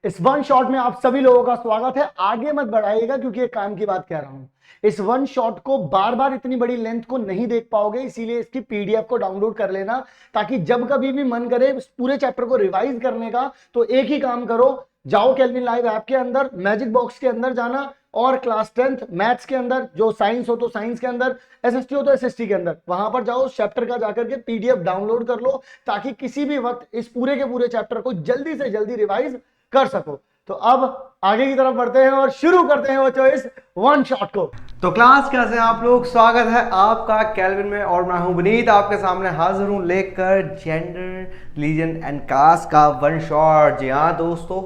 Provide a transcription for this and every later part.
इस one shot में आप सभी लोगों का स्वागत है। आगे मत बढ़ाइएगा क्योंकि एक काम की बात कह रहा हूं। इस वन शॉट को बार बार इतनी बड़ी लेंथ को नहीं देख पाओगे, इसीलिए इसकी पीडीएफ को डाउनलोड कर लेना, ताकि जब कभी भी मन करे इस पूरे चैप्टर को रिवाइज करने का तो एक ही काम करो, जाओ केल्विन लाइव ऐप के अंदर, मैजिक बॉक्स के अंदर जाना और क्लास 10th मैथ्स के अंदर, जो साइंस हो तो साइंस के अंदर, एसएसटी हो तो एसएसटी के अंदर, वहां पर जाओ, चैप्टर का जाकर के पीडीएफ डाउनलोड कर लो, ताकि किसी भी वक्त इस पूरे के पूरे चैप्टर को जल्दी से जल्दी रिवाइज कर सको। तो अब आगे की तरफ बढ़ते हैं और शुरू करते हैं बच्चों इस वन शॉट को। तो क्लास कैसे हैं आप लोग? स्वागत है आपका केल्विन में और मैं हूं विनीत, आपके सामने हाजिर हूं लेकर जेंडर, रिलीजन एंड कास्ट का वन शॉट। जी हाँ दोस्तों,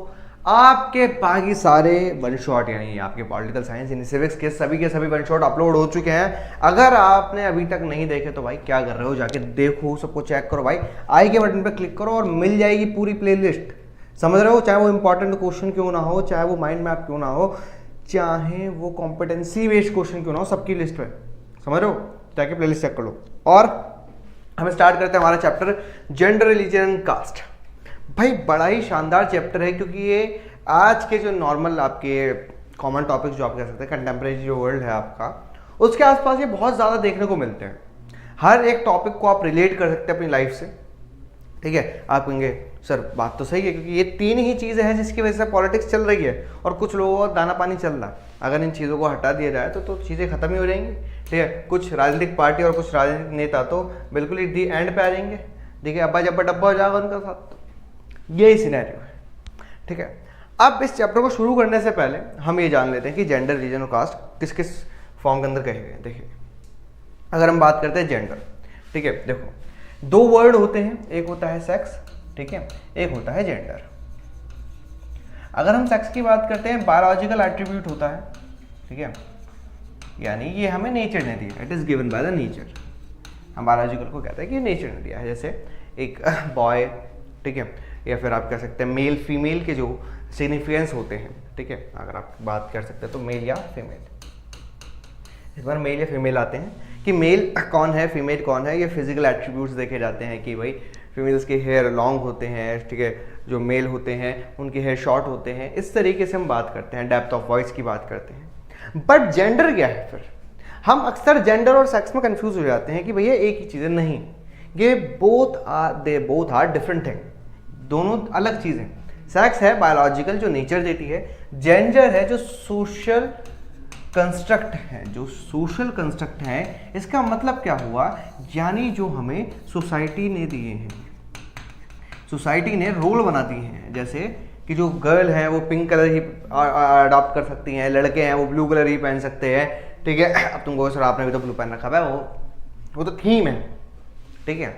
आपके बाकी सारे वन शॉट यानी आपके पॉलिटिकल साइंस यानी सिविक्स के सभी वन शॉट अपलोड हो चुके हैं। अगर आपने अभी तक नहीं देखे तो भाई क्या कर रहे हो, जाके देखो, सबको चेक करो भाई, आई के बटन पे क्लिक करो और मिल जाएगी पूरी प्लेलिस्ट। समझ रहे हो? चाहे वो इंपॉर्टेंट क्वेश्चन क्यों ना हो, चाहे वो माइंड मैप क्यों ना हो, चाहे वो कॉम्पिटेंसी बेस्ड क्वेश्चन क्यों ना हो, सबकी लिस्ट है। समझ रहे हो? जाके प्लेलिस्ट चेक कर लो। और हम स्टार्ट करते हैं हमारा chapter gender, religion and caste. भाई बड़ा ही शानदार चैप्टर है, क्योंकि ये आज के जो नॉर्मल आपके कॉमन टॉपिक्स जो आप कह सकते हैं, कंटेम्प्रेरी जो वर्ल्ड है आपका, उसके आसपास ये बहुत ज़्यादा देखने को मिलते हैं। हर एक टॉपिक को आप रिलेट कर सकते हैं अपनी लाइफ से। ठीक है, आप कहेंगे सर बात तो सही है, क्योंकि ये तीन ही चीज़ें हैं जिसकी वजह से पॉलिटिक्स चल रही है और कुछ लोगों का दाना पानी चल रहा है। अगर इन चीज़ों को हटा दिया जाए तो चीज़ें खत्म ही हो जाएंगी। ठीक है, कुछ राजनीतिक पार्टी और कुछ राजनीतिक नेता तो बिल्कुल ही दी एंड पे आ जाएंगे। ठीक है, अब्बा जब्बा डब्बा हो जाएगा उनका साथ। यही सिनेरियो है। ठीक है, अब इस चैप्टर को शुरू करने से पहले हम ये जान लेते हैं कि जेंडर, रिलीजन और कास्ट किस किस फॉर्म के अंदर कहे गए। देखिए, अगर हम बात करते हैं जेंडर, ठीक है, देखो दो वर्ड होते हैं, एक होता है सेक्स, ठीक है, एक होता है जेंडर। अगर हम सेक्स की बात करते हैं, बायोलॉजिकल एट्रीब्यूट होता है, ठीक है, यानी ये हमें नेचर ने दिया, it is given by the nature. हम बायोलॉजिकल को कहते हैं कि नेचर ने दिया है, जैसे एक बॉय, ठीक है, या फिर आप कह सकते हैं मेल फीमेल के जो सिग्निफिकेंस होते हैं। ठीक है, अगर आप बात कर सकते हैं तो मेल या फीमेल, इस बार मेल या फीमेल आते हैं कि मेल कौन है, फीमेल कौन है। ये फिजिकल एट्रीब्यूट्स देखे जाते हैं कि भाई फीमेल्स के हेयर लॉन्ग होते हैं, ठीक है, जो मेल होते हैं उनके हेयर शॉर्ट होते हैं। इस तरीके से हम बात करते हैं, डेप्थ ऑफ वॉइस की बात करते हैं। बट जेंडर क्या है? फिर हम अक्सर जेंडर और सेक्स में कंफ्यूज हो जाते हैं कि भैया एक ही चीज़ है। नहीं, ये बोथ आर डिफरेंट थिंग, दोनों अलग चीज़ें। सेक्स है बायोलॉजिकल जो नेचर देती है, जेंडर है जो सोशल कंस्ट्रक्ट है, जो सोशल कंस्ट्रक्ट है। इसका मतलब क्या हुआ, यानी जो हमें सोसाइटी ने दिए हैं, सोसाइटी ने रोल बना दिए हैं। जैसे कि जो गर्ल है वो पिंक कलर ही अडॉप्ट कर सकती हैं, लड़के हैं वो ब्लू कलर ही पहन सकते हैं। ठीक है, अब तुमको सर आपने भी तो ब्लू पहन रखा है, वो तो थीम है। ठीक है,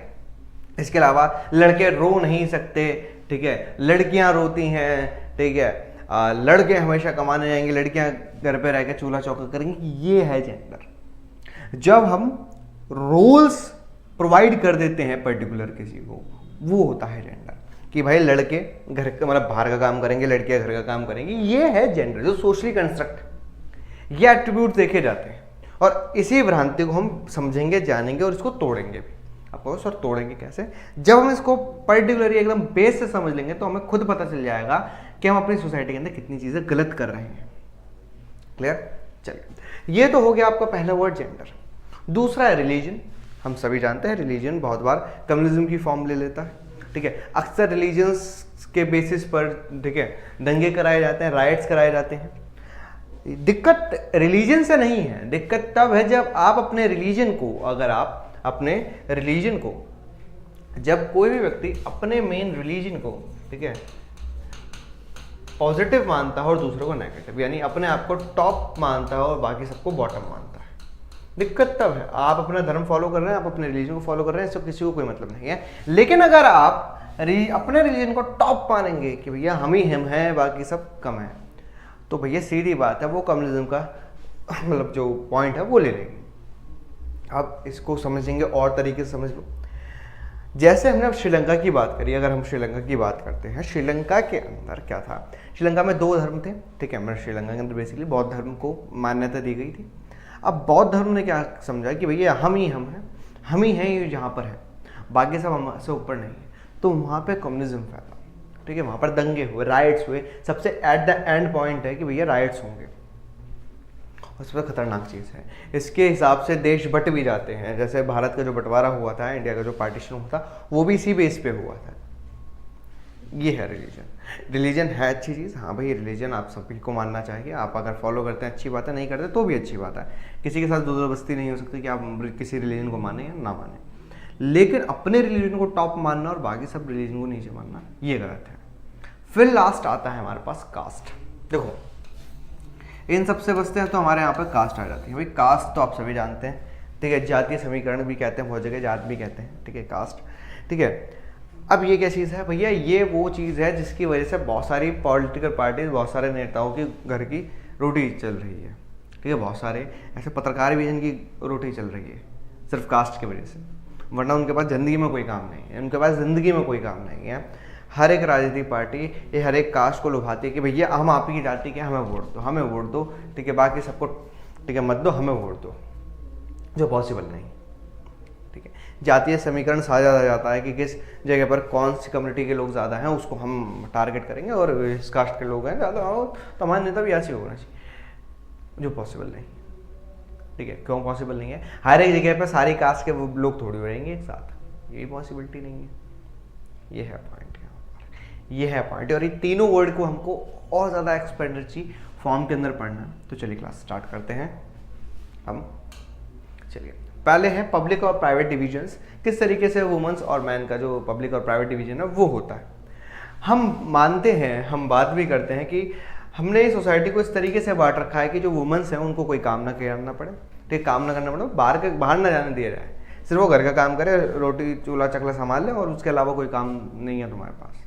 इसके अलावा लड़के रो नहीं सकते, ठीक है, लड़कियां रोती हैं। ठीक है, लड़के हमेशा कमाने जाएंगे, लड़कियां घर पे रह के चूल्हा चौका करेंगी। ये है जेंडर। जब हम रोल्स प्रोवाइड कर देते हैं पर्टिकुलर किसी को, वो होता है जेंडर। कि भाई लड़के घर का मतलब बाहर का काम करेंगे, लड़कियां घर का काम करेंगी। ये है जेंडर, जो सोशली कंस्ट्रक्ट। ये एट्रीब्यूट देखे जाते हैं और इसी भ्रांति को हम समझेंगे, जानेंगे और इसको तोड़ेंगे भी। आपको सर तोड़ेंगे कैसे? जब हम इसको पर्टिकुलरली एकदम बेस से समझ लेंगे तो हमें खुद पता चल जाएगा कि हम अपनी सोसाइटी के अंदर कितनी चीज़ें गलत कर रहे हैं। क्लियर? चलिए, ये तो हो गया आपका पहला वर्ड जेंडर। दूसरा है रिलीजन। हम सभी जानते हैं रिलीजन बहुत बार कम्युनिज्म की फॉर्म ले लेता है। ठीक है, अक्सर रिलीजन्स के बेसिस पर, ठीक है, दंगे कराए जाते हैं, राइट्स कराए जाते हैं। दिक्कत रिलीजन से नहीं है, दिक्कत तब है जब आप अपने रिलीजन को, अगर आप अपने रिलीजन को, जब कोई भी व्यक्ति अपने मेन रिलीजन को, ठीक है, पॉजिटिव मानता है और दूसरों को नेगेटिव, यानी अपने आप को टॉप मानता है और बाकी सबको बॉटम मानता है। दिक्कत तब है, आप अपना धर्म फॉलो कर रहे हैं, आप अपने रिलीजन को फॉलो कर रहे हैं, इससे किसी को कोई मतलब नहीं है। लेकिन अगर आप अपने रिलीजन को टॉप मानेंगे कि भैया हम ही हम हैं, बाकी सब कम है, तो भैया सीधी बात है वो कम्युनिज्म का मतलब जो पॉइंट है वो ले लेंगे। अब इसको समझेंगे और तरीके से समझ लो। जैसे हमने अब श्रीलंका की बात करी, अगर हम श्रीलंका की बात करते हैं, श्रीलंका के अंदर क्या था? श्रीलंका में दो धर्म थे। ठीक है, मैंने श्रीलंका के अंदर बेसिकली बौद्ध धर्म को मान्यता दी गई थी। अब बौद्ध धर्म ने क्या समझा कि भैया हम ही हैं, ये जहाँ पर है, बाकी सब हमसे ऊपर नहीं है। तो वहाँ पे कम्युनिज्म फैला। ठीक है, वहाँ पर दंगे हुए, राइट्स हुए, सबसे एट द एंड पॉइंट है कि भैया राइट्स होंगे, और सबसे खतरनाक चीज़ है, इसके हिसाब से देश बट भी जाते हैं। जैसे भारत का जो बंटवारा हुआ था, इंडिया का जो पार्टीशन हुआ था, वो भी इसी बेस पे हुआ था। ये है रिलीजन। रिलीजन है अच्छी चीज़, हाँ भाई रिलीजन आप सभी को मानना चाहिए, आप अगर फॉलो करते हैं अच्छी बात है, नहीं करते तो भी अच्छी बात है। किसी के साथ ज़बरदस्ती नहीं हो सकती कि आप किसी रिलीजन को माने या ना माने, लेकिन अपने रिलीजन को टॉप मानना और बाकी सब रिलीजन को नीचे मानना ये गलत है। फिर लास्ट आता है हमारे पास कास्ट। देखो इन सबसे बचते हैं तो हमारे यहाँ पर कास्ट आ जाती है। भाई कास्ट तो आप सभी जानते हैं, ठीक है, जातीय समीकरण भी कहते हैं, बहुत जगह जात भी कहते हैं, ठीक है, कास्ट, ठीक है। अब ये क्या चीज़ है भैया, ये वो चीज़ है जिसकी वजह से बहुत सारी पॉलिटिकल पार्टीज, बहुत सारे नेताओं की घर की रोटी चल रही है, ठीक है, बहुत सारे ऐसे पत्रकार भी जिनकी रोटी चल रही है सिर्फ कास्ट की वजह से, वरना उनके पास ज़िंदगी में कोई काम नहीं है, उनके पास ज़िंदगी में कोई काम नहीं है। हर एक राजनीतिक पार्टी ये हर एक कास्ट को लुभाती है कि भैया हम आप ही की जाति के, हमें वोट दो, हमें वोट दो, ठीक है, बाकी सबको ठीक है मत दो, हमें वोट दो, जो पॉसिबल नहीं, ठीक है। जातीय समीकरण साझा जाता है कि किस जगह पर कौन सी कम्युनिटी के लोग ज़्यादा हैं उसको हम टारगेट करेंगे, और इस कास्ट के लोग हैं ज़्यादा हो तो हमारा नेता भी ऐसे होना चाहिए, जो पॉसिबल नहीं, ठीक है। क्यों पॉसिबल नहीं है? हर एक जगह पर सारी कास्ट के लोग थोड़ी रहेंगे एक साथ, ये पॉसिबिलिटी नहीं है। ये है पॉइंट, यहाँ पर ये है पॉइंट। और ये तीनों वर्ड को हमको और ज़्यादा एक्सपेक्टेंसी फॉर्म के अंदर पढ़ना है। तो चलिए क्लास स्टार्ट करते हैं हम। चलिए पहले है पब्लिक और प्राइवेट डिविजन्स, किस तरीके से वुमेन्स और मैन का जो पब्लिक और प्राइवेट डिवीजन है वो होता है। हम मानते हैं, हम बात भी करते हैं कि हमने इस सोसाइटी को इस तरीके से बांट रखा है कि जो वुमेन्स हैं उनको कोई काम ना करना पड़े, ठीक, काम ना करना पड़े, बाहर ना जाने दिया जाए, सिर्फ वो घर का काम करे, रोटी चूल्हा चकला संभाल ले, और उसके अलावा कोई काम नहीं है तुम्हारे पास।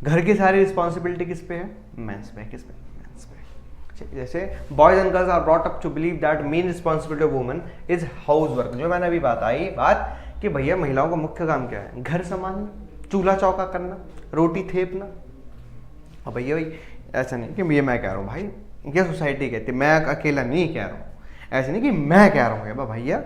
घर की सारी रिस्पॉन्सिबिलिटी किस पे है? मेंस पे। किस पे? मेंस पे। जैसे boys and girls are brought up to believe that main responsibility of women is house work. जो मैंने अभी बात कि भैया महिलाओं का मुख्य काम क्या है? घर संभालना, चूल्हा चौका करना, रोटी थेपना। अब भैया भाई ऐसा नहीं कि ये मैं कह रहा हूँ भाई, ये सोसाइटी कहती है, मैं अकेला नहीं कह रहा हूँ, ऐसे नहीं कि मैं कह रहा हूँ, भैया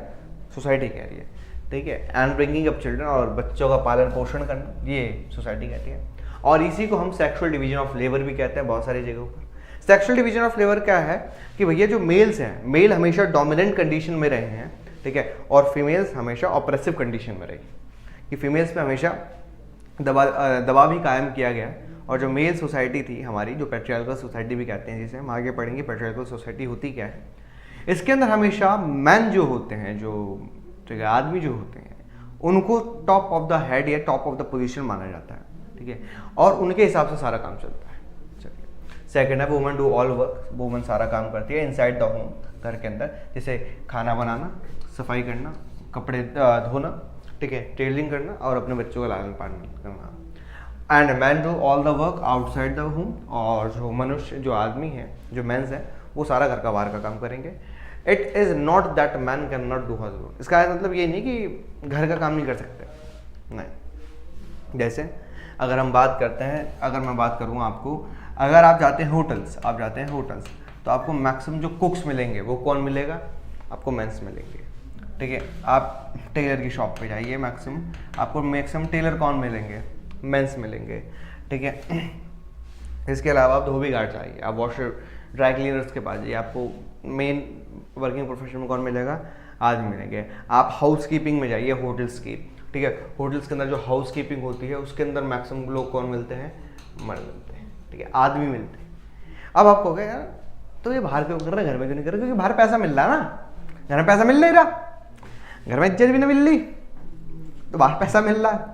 सोसाइटी कह रही है, ठीक है। एंड ब्रिंगिंग अप चिल्ड्रन, और बच्चों का पालन पोषण करना, ये सोसाइटी कहती है। और इसी को हम सेक्सुअल डिवीजन ऑफ लेबर भी कहते हैं बहुत सारी जगहों पर। सेक्सुअल डिवीजन ऑफ लेबर क्या है कि भैया जो मेल्स हैं, मेल हमेशा डोमिनेंट कंडीशन में रहे हैं, ठीक है, और फीमेल्स हमेशा ऑप्रेसिव कंडीशन में रही, कि फीमेल्स पे हमेशा दबाव ही कायम किया गया। और जो मेल सोसाइटी थी हमारी, जो पैट्रियार्कल सोसाइटी भी कहते हैं, जिसे हम आगे पढ़ेंगे पैट्रियार्कल सोसाइटी होती क्या है, इसके अंदर हमेशा मैन जो होते हैं, जो ठीक है आदमी जो होते हैं, उनको टॉप ऑफ द हेड या टॉप ऑफ द पोजीशन माना जाता है, ठीक है, और उनके हिसाब से सारा काम चलता है। चलिए सेकंड है women do all work. Women सारा काम करती है इनसाइड द होम, घर के अंदर, जैसे खाना बनाना, सफाई करना, कपड़े धोना, ठीक है, टेलरिंग करना, और अपने बच्चों का लालन पालन करना। And man do all the work outside the home. और जो मनुष्य, जो आदमी है, जो मेंस है, वो सारा घर का बाहर का काम करेंगे। It is not that man can not do housework. इसका मतलब ये नहीं कि घर का काम नहीं कर सकते, नहीं। जैसे अगर हम बात करते हैं, अगर मैं बात करूँ आपको, अगर आप जाते हैं होटल्स, तो आपको मैक्सिमम जो कुक्स मिलेंगे वो कौन मिलेगा? आपको मेंस मिलेंगे, ठीक है। आप टेलर की शॉप पे जाइए, आपको मैक्सिमम टेलर कौन मिलेंगे? मेंस मिलेंगे, ठीक है। इसके अलावा आप धोबी घाट जाइए, आप वॉशर ड्राई क्लीनर्स के पास जाइए, आपको मेन वर्किंग प्रोफेशन में कौन मिलेगा? आदमी मिलेंगे। आप हाउस कीपिंग में जाइए, होटल्स की, ठीक है, होटल्स के अंदर जो हाउस कीपिंग होती है उसके अंदर मैक्सिमम लोग कौन मिलते हैं? मर्द मिलते हैं, ठीक है, आदमी मिलते हैं। अब आप कहोगे यार तो ये बाहर क्यों कर रहे हैं, घर में क्यों नहीं कर रहे? क्योंकि बाहर पैसा मिल रहा है ना, घर में पैसा मिल नहीं रहा, घर में इज्जत भी नहीं मिल रही, तो बाहर पैसा मिल रहा है।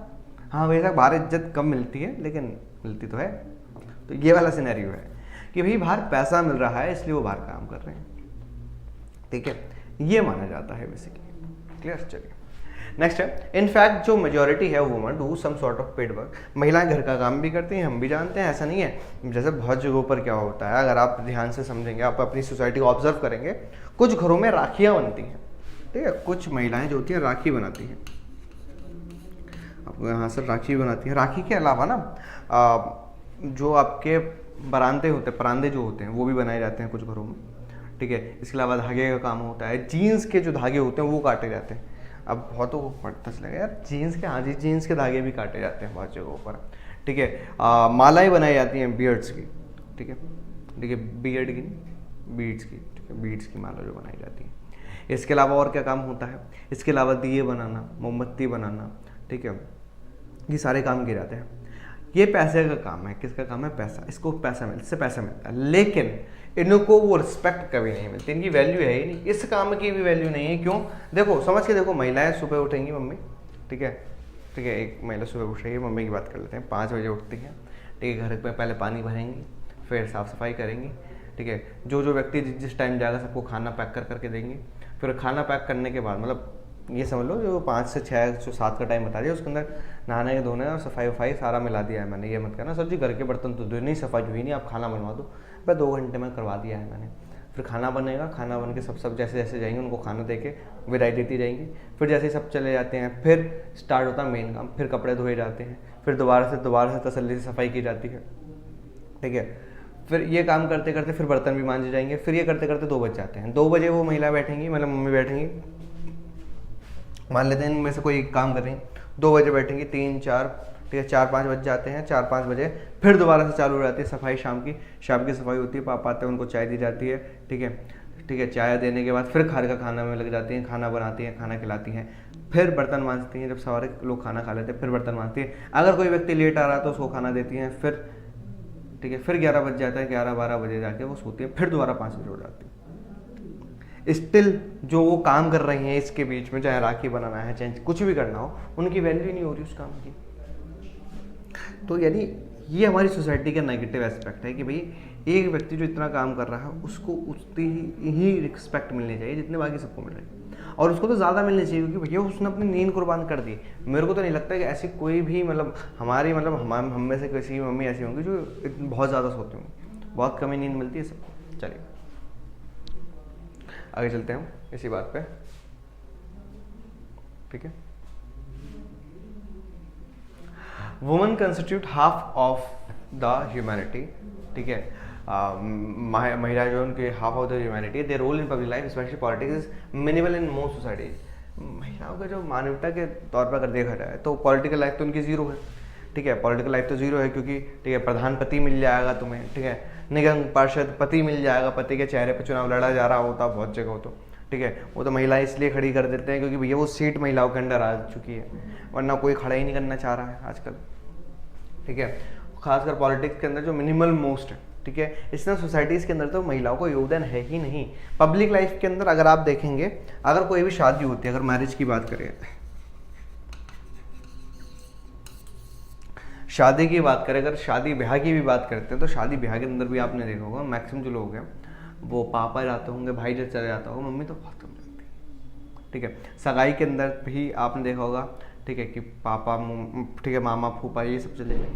हाँ बेशक बाहर इज्जत कम मिलती है, लेकिन मिलती तो है। तो ये वाला सिनेरियो है कि भाई बाहर पैसा मिल रहा है इसलिए वो बाहर काम कर रहे हैं, ठीक है, ये माना जाता है बेसिकली। क्लियर? चलिए नेक्स्ट है, इनफैक्ट जो मेजोरिटी है women do some sort of paid work. महिलाएं घर का काम भी करती हैं, हम भी जानते हैं, ऐसा नहीं है। जैसे बहुत जगहों पर क्या होता है, अगर आप ध्यान से समझेंगे, आप अपनी सोसाइटी को ऑब्जर्व करेंगे, कुछ घरों में राखियाँ बनती हैं, ठीक है, कुछ महिलाएं जो होती हैं राखी बनाती हैं। आपको यहाँ से राखी बनाती हैं। राखी के अलावा ना जो आपके परांदे जो होते हैं वो भी बनाए जाते हैं कुछ घरों में, ठीक है। इसके अलावा धागे का काम होता है, जीन्स के जो धागे होते हैं वो काटे जाते हैं। अब बहुतों को पता चलेगा यार जीन्स के, हाँ जी जीन्स के धागे भी काटे जाते हैं बहुत जगहों पर, ठीक है। मालाएं बनाई जाती हैं बियर्ड्स की, ठीक है, बियर्ड की नहीं, बीड्स की, ठीक है, बीड्स की माला जो बनाई जाती है। इसके अलावा और क्या काम होता है, इसके अलावा दिए बनाना, मोमबत्ती बनाना, ठीक है, ये सारे काम किए जाते हैं। ये पैसे का काम है, किसका काम है, पैसा, इसको इससे पैसा मिलता है, लेकिन इनको वो रिस्पेक्ट कभी नहीं मिलती, इनकी वैल्यू है ही नहीं, इस काम की भी वैल्यू नहीं है। क्यों, देखो समझ के देखो, महिलाएं सुबह उठेंगी मम्मी, ठीक है, एक महिला सुबह उठ रही है, मम्मी की बात कर लेते हैं, 5 बजे उठती हैं, ठीक है, घर पे पहले पानी भरेंगी, फिर साफ़ सफाई करेंगी, ठीक है, जो व्यक्ति जिस टाइम जाएगा सबको खाना पैक करके देंगे, फिर खाना पैक करने के बाद मतलब ये समझ लो जो 5 से 6 जो 7 का टाइम बता दिया, उसके अंदर नहाने धोने और सफाई वफाई सारा मिला दिया है मैंने। ये मत कहना सर जी घर के बर्तन तो नहीं, सफाई जो ही नहीं, आप खाना बनवा दो, भाई 2 घंटे में करवा दिया है मैंने। फिर खाना बनेगा, खाना बन के सब जैसे जैसे जाएंगे उनको खाना दे के विदाई देती जाएंगी। फिर जैसे ही सब चले जाते हैं फिर स्टार्ट होता है मेन काम, फिर कपड़े धोए जाते हैं, फिर दोबारा से तसल्ली से सफाई की जाती है, ठीक है। फिर ये काम करते करते फिर बर्तन भी मांजे जाएंगे, फिर ये करते करते 2 बज जाते हैं। 2 बजे वो महिला बैठेंगी, मतलब मम्मी बैठेंगी, मान लेते हैं इनमें से कोई एक काम कर रही है, 2 बजे बैठेंगी, 3 4, ठीक है, 4 5 बज जाते हैं, 4 5 बजे फिर दोबारा से चालू हो जाती है सफाई। शाम की सफाई होती है, पापा आते हैं उनको चाय दी जाती है, ठीक है, चाय देने के बाद फिर घर का खाना में लग जाती हैं, खाना बनाती हैं, खाना खिलाती हैं, फिर बर्तन मांजती हैं, जब सारे लोग खाना खा लेते हैं फिर बर्तन मांजती हैं। अगर कोई व्यक्ति लेट आ रहा है तो उसको खाना देती हैं, फिर ठीक है, फिर 11 बज जाता है, 11 12 बजे जाके वो सोती है, फिर दोबारा 5 बजे उठ जाती है। स्टिल जो वो काम कर रही हैं इसके बीच में, चाहे राखी बनाना है, चाहे कुछ भी करना हो, उनकी वैल्यू ही नहीं हो रही उस काम की। तो यानी ये हमारी सोसाइटी का नेगेटिव एस्पेक्ट है कि भाई एक व्यक्ति जो इतना काम कर रहा है उसको उतनी ही रिस्पेक्ट मिलनी चाहिए जितने बाकी सबको मिल रही है, और उसको तो ज़्यादा मिलनी चाहिए क्योंकि भैया उसने अपनी नींद कुर्बान कर दी। मेरे को तो नहीं लगता कि ऐसी कोई भी मतलब हमारी मतलब हम में से किसी की मम्मी ऐसी होंगी जो बहुत ज़्यादा सोती होंगी, बहुत कमी नींद मिलती है सबको। चलिए आगे चलते हैं इसी बात पे, ठीक है। Women constitute half of the humanity, ठीक है, महिला जो उनके half of the humanity, their role in public life specially politics is minimal in most societies. महिलाओं का जो मानवता के तौर पर अगर देखा जाए तो पॉलिटिकल लाइफ तो उनकी जीरो है, ठीक है, पॉलिटिकल लाइफ तो जीरो है क्योंकि ठीक है प्रधानपति मिल जाएगा तुम्हें, ठीक है, निगम पार्षद पति मिल जाएगा, पति के चेहरे पर चुनाव लड़ा जा रहा होता बहुत जगह हो तो, ठीक है, वो तो महिलाएं इसलिए खड़ी कर देते हैं क्योंकि भैया वो सीट महिलाओं के अंडर आ चुकी है, वरना कोई खड़ा ही नहीं करना चाह रहा है आजकल, ठीक है, खासकर पॉलिटिक्स के अंदर जो मिनिमल मोस्ट है, ठीक है। इसलिए सोसाइटीज़ के अंदर तो महिलाओं को योगदान है ही नहीं। पब्लिक लाइफ के अंदर अगर आप देखेंगे, अगर कोई भी शादी होती है, अगर मैरिज की बात करें, शादी की बात करें, अगर शादी ब्याह की भी बात करते हैं तो शादी ब्याह के अंदर भी आपने देखा होगा मैक्सिमम जो लोग हैं वो पापा जाते होंगे, भाई जब चले जाता होगा, मम्मी तो बहुत कम जाती है, ठीक है। सगाई के अंदर भी आपने देखा होगा, ठीक है, कि पापा, ठीक है, मामा फूफा ये सब चले गए,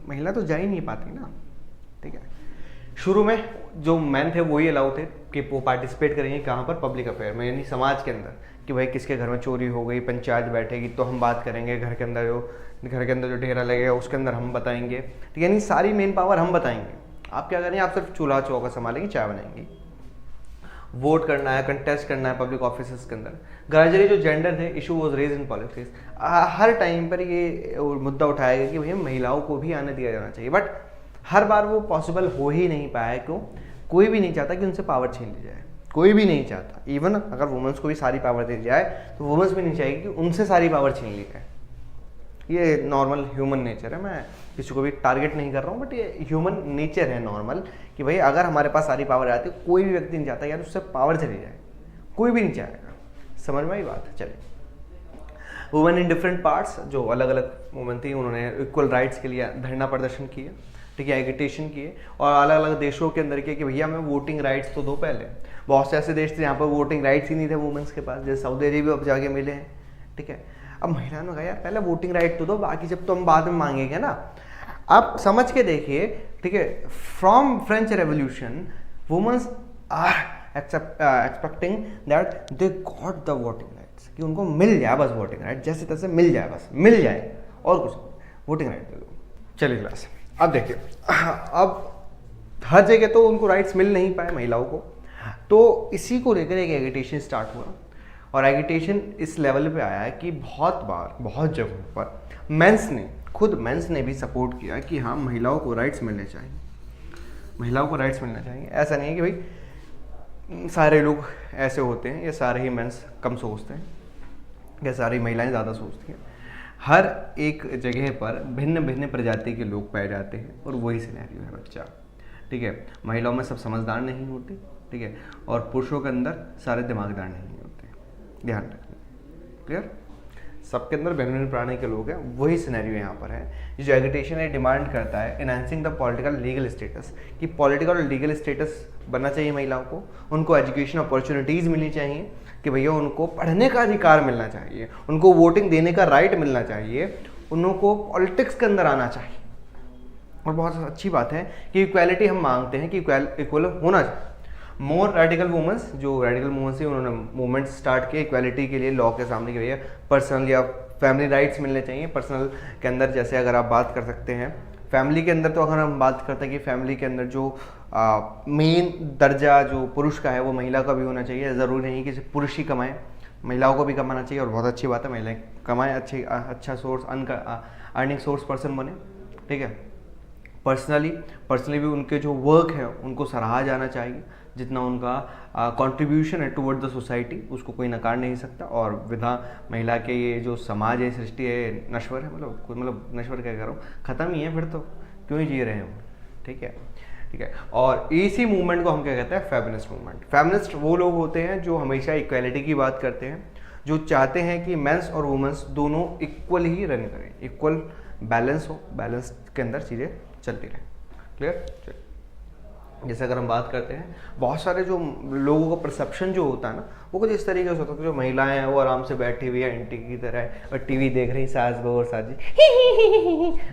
महिला तो जा ही नहीं पाती ना, ठीक है। शुरू में जो मैन थे वही अलाउ थे कि वो पार्टिसिपेट करेंगे कहाँ पर, पब्लिक अफेयर में, यानी समाज के अंदर, कि भाई किसके घर में चोरी हो गई, पंचायत बैठेगी तो हम बात करेंगे, घर के अंदर जो ढेरा लगेगा उसके अंदर हम बताएंगे, ठीक है, यानी सारी मेन पावर हम बताएंगे। आप क्या करेंगे, आप सिर्फ चूल्हा चौका संभालेंगे, चाय बनाएंगी। वोट करना है, कंटेस्ट करना है पब्लिक ऑफिस के अंदर। ग्रेजुअली जो जेंडर थे issue was raise in politics, हर टाइम पर ये मुद्दा उठाया गया कि भैया महिलाओं को भी आने दिया जाना चाहिए, बट हर बार वो पॉसिबल हो ही नहीं पाया। क्यों? कोई भी नहीं चाहता कि उनसे पावर छीन ली जाए, कोई भी नहीं चाहता। इवन अगर वुमेन्स को भी सारी पावर दे दी जाए तो वुमेन्स भी नहीं चाहेगी कि उनसे सारी पावर छीन ली जाए। ये नॉर्मल ह्यूमन नेचर है, मैं किसी को भी टारगेट नहीं कर रहा हूँ, बट ये ह्यूमन नेचर है नॉर्मल कि भाई अगर हमारे पास सारी पावर आती है, कोई भी व्यक्ति नहीं चाहता यार उससे पावर चली जाए, कोई भी नहीं चाहेगा। समझ में आई बात? चलिए, वुमेन इन डिफरेंट पार्ट्स, जो अलग अलग वुमेन थी, उन्होंने इक्वल राइट्स के लिए धरना प्रदर्शन किए, ठीक है, एगिटेशन किए, और अलग अलग देशों के अंदर किए कि भैया हमें वोटिंग राइट्स तो दो। पहले बहुत से ऐसे देश थे जहाँ पर वोटिंग राइट्स ही नहीं थे वुमेन्स के पास, जैसे सऊदी अरेबिया अब जाके मिले हैं, ठीक है। अब महिलाओं ने कहा यार पहले वोटिंग राइट तो दो, बाकी जब तो हम बाद में मांगेंगे ना। आप समझ के देखिए, ठीक है, from French revolution womens are expecting that they got the voting rights, कि उनको मिल जाए बस वोटिंग राइट, जैसे तैसे मिल जाए, बस मिल जाए और कुछ वोटिंग राइट दे दो। चलिए क्लास, अब देखिए, अब हर जगह तो उनको राइट्स मिल नहीं पाए महिलाओं को, तो इसी को लेकर एक एगिटेशन स्टार्ट हुआ, और एगिटेशन इस लेवल पे आया है कि बहुत बार बहुत जगहों पर मेंस ने खुद मेंस ने भी सपोर्ट किया कि हाँ महिलाओं को राइट्स मिलने चाहिए, महिलाओं को राइट्स मिलना चाहिए। ऐसा नहीं है कि भाई सारे लोग ऐसे होते हैं या सारे ही मेंस कम सोचते हैं या सारी महिलाएं ज़्यादा सोचती हैं। हर एक जगह पर भिन्न भिन्न प्रजाति के लोग पाए जाते हैं और वही सिनेरियो है बच्चा, ठीक है। महिलाओं में सब समझदार नहीं होते, ठीक है, और पुरुषों के अंदर सारे दिमागदार नहीं होते, ध्यान रखना, क्लियर। सबके अंदर भिन्न भिन्न प्राणी के लोग हैं, वही सिनेरियो यहाँ पर है। जो एजुकेशन है डिमांड करता है enhancing the political legal status, कि पॉलिटिकल और लीगल स्टेटस बनना चाहिए महिलाओं को, उनको एजुकेशन अपॉर्चुनिटीज़ मिलनी चाहिए, कि भैया उनको पढ़ने का अधिकार मिलना चाहिए, उनको वोटिंग देने का राइट मिलना चाहिए, उनको पॉलिटिक्स के अंदर आना चाहिए। और बहुत अच्छी बात है कि इक्वालिटी हम मांगते हैं कि इक्वल होना चाहिए। मोर रेडिकल वुमेंस, जो रेडिकल वुमेंस है उन्होंने मूवमेंट स्टार्ट किया इक्वालिटी के लिए, लॉ के सामने कि भैया पर्सनल या फैमिली राइट्स मिलने चाहिए। पर्सनल के अंदर जैसे अगर आप बात कर सकते हैं, फैमिली के अंदर तो अगर हम बात करते हैं कि फैमिली के अंदर जो मेन दर्जा जो पुरुष का है वो महिला का भी होना चाहिए। ज़रूरी नहीं कि सिर्फ पुरुष ही कमाएं, महिलाओं को भी कमाना चाहिए। और बहुत अच्छी बात है महिलाएं कमाएं, अच्छा सोर्स अर्निंग सोर्स पर्सन बने, ठीक है। पर्सनली भी उनके जो वर्क है उनको सराहा जाना चाहिए, जितना उनका कंट्रीब्यूशन है टुवर्ड द सोसाइटी उसको कोई नकार नहीं सकता। और विधा महिला के ये जो समाज है, सृष्टि है, नश्वर है, मतलब नश्वर क्या कह रहा हूँ, ख़त्म ही है, फिर तो क्यों ही जी रहे हैं, ठीक है, ठीक है। और इसी मूवमेंट को हम क्या कहते हैं, फेमिनिस्ट मूवमेंट। फेमिनिस्ट वो लोग होते हैं जो हमेशा इक्वालिटी की बात करते हैं, जो चाहते हैं कि मेंस और वुमेंस दोनों इक्वल ही रन करें, इक्वल बैलेंस हो, बैलेंस के अंदर चीज़ें चलती रहें, क्लियर। जैसे अगर हम बात करते हैं, बहुत सारे जो लोगों का परसेप्शन जो होता है ना वो कुछ इस तरीके से होता है कि जो महिलाएं हैं वो आराम से बैठी हुई है एंटी की तरह और टीवी देख रही, सास बहू और साजी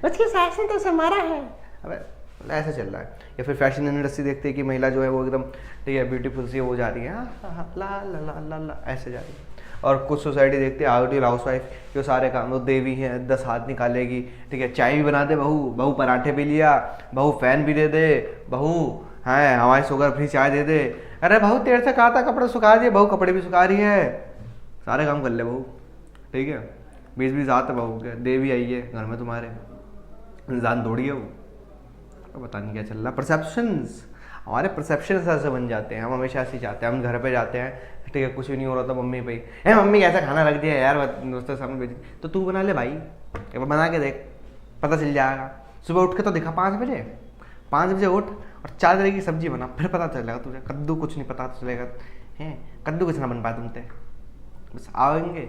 उसकी सास ने तो उसे मारा है, अबे ऐसा चल रहा है। या फिर फैशन इंडस्ट्री देखते हैं कि महिला जो है वो एकदम ठीक है ब्यूटीफुल सी वो जा रही है, ला ला ला ला ला ऐसे जा रही है। और कुछ सोसाइटी देखते हैं आउटियल हाउस वाइफ जो सारे काम, वो देवी है, 10 हाथ निकालेगी, ठीक है, चाय भी बना दे बहू, बहू पराठे भी लिया, बहू फैन भी दे दे, बहू है हमारे शुगर फ्री चाय दे दे, अरे बहू तेरे से कहा था कपड़े सुखा दिए, बहू कपड़े भी सुखा रही है, सारे काम कर ले बहू, ठीक है। 20-20 हाथ है बहू के, देवी आई है घर में तुम्हारे, इंसान दौड़ी है वो, तो पता नहीं क्या चल रहा। परसेप्शंस, हमारे परसेप्शन ऐसे बन जाते हैं, हम हमेशा ऐसे चाहते हैं, हम घर पे जाते हैं, ठीक है, कुछ भी नहीं हो रहा था, मम्मी भाई है मम्मी कैसा खाना रख दिया यार दोस्तों सामने भेज, तो तू बना ले भाई, एक बार बना के देख पता चल जाएगा। सुबह उठ के तो दिखा 5 बजे उठ और 4 तरह की सब्जी बना, फिर पता चलेगा तुझे। कद्दू कुछ नहीं पता चलेगा हैं, कद्दू कुछ ना बन पाए तुमसे, बस आएंगे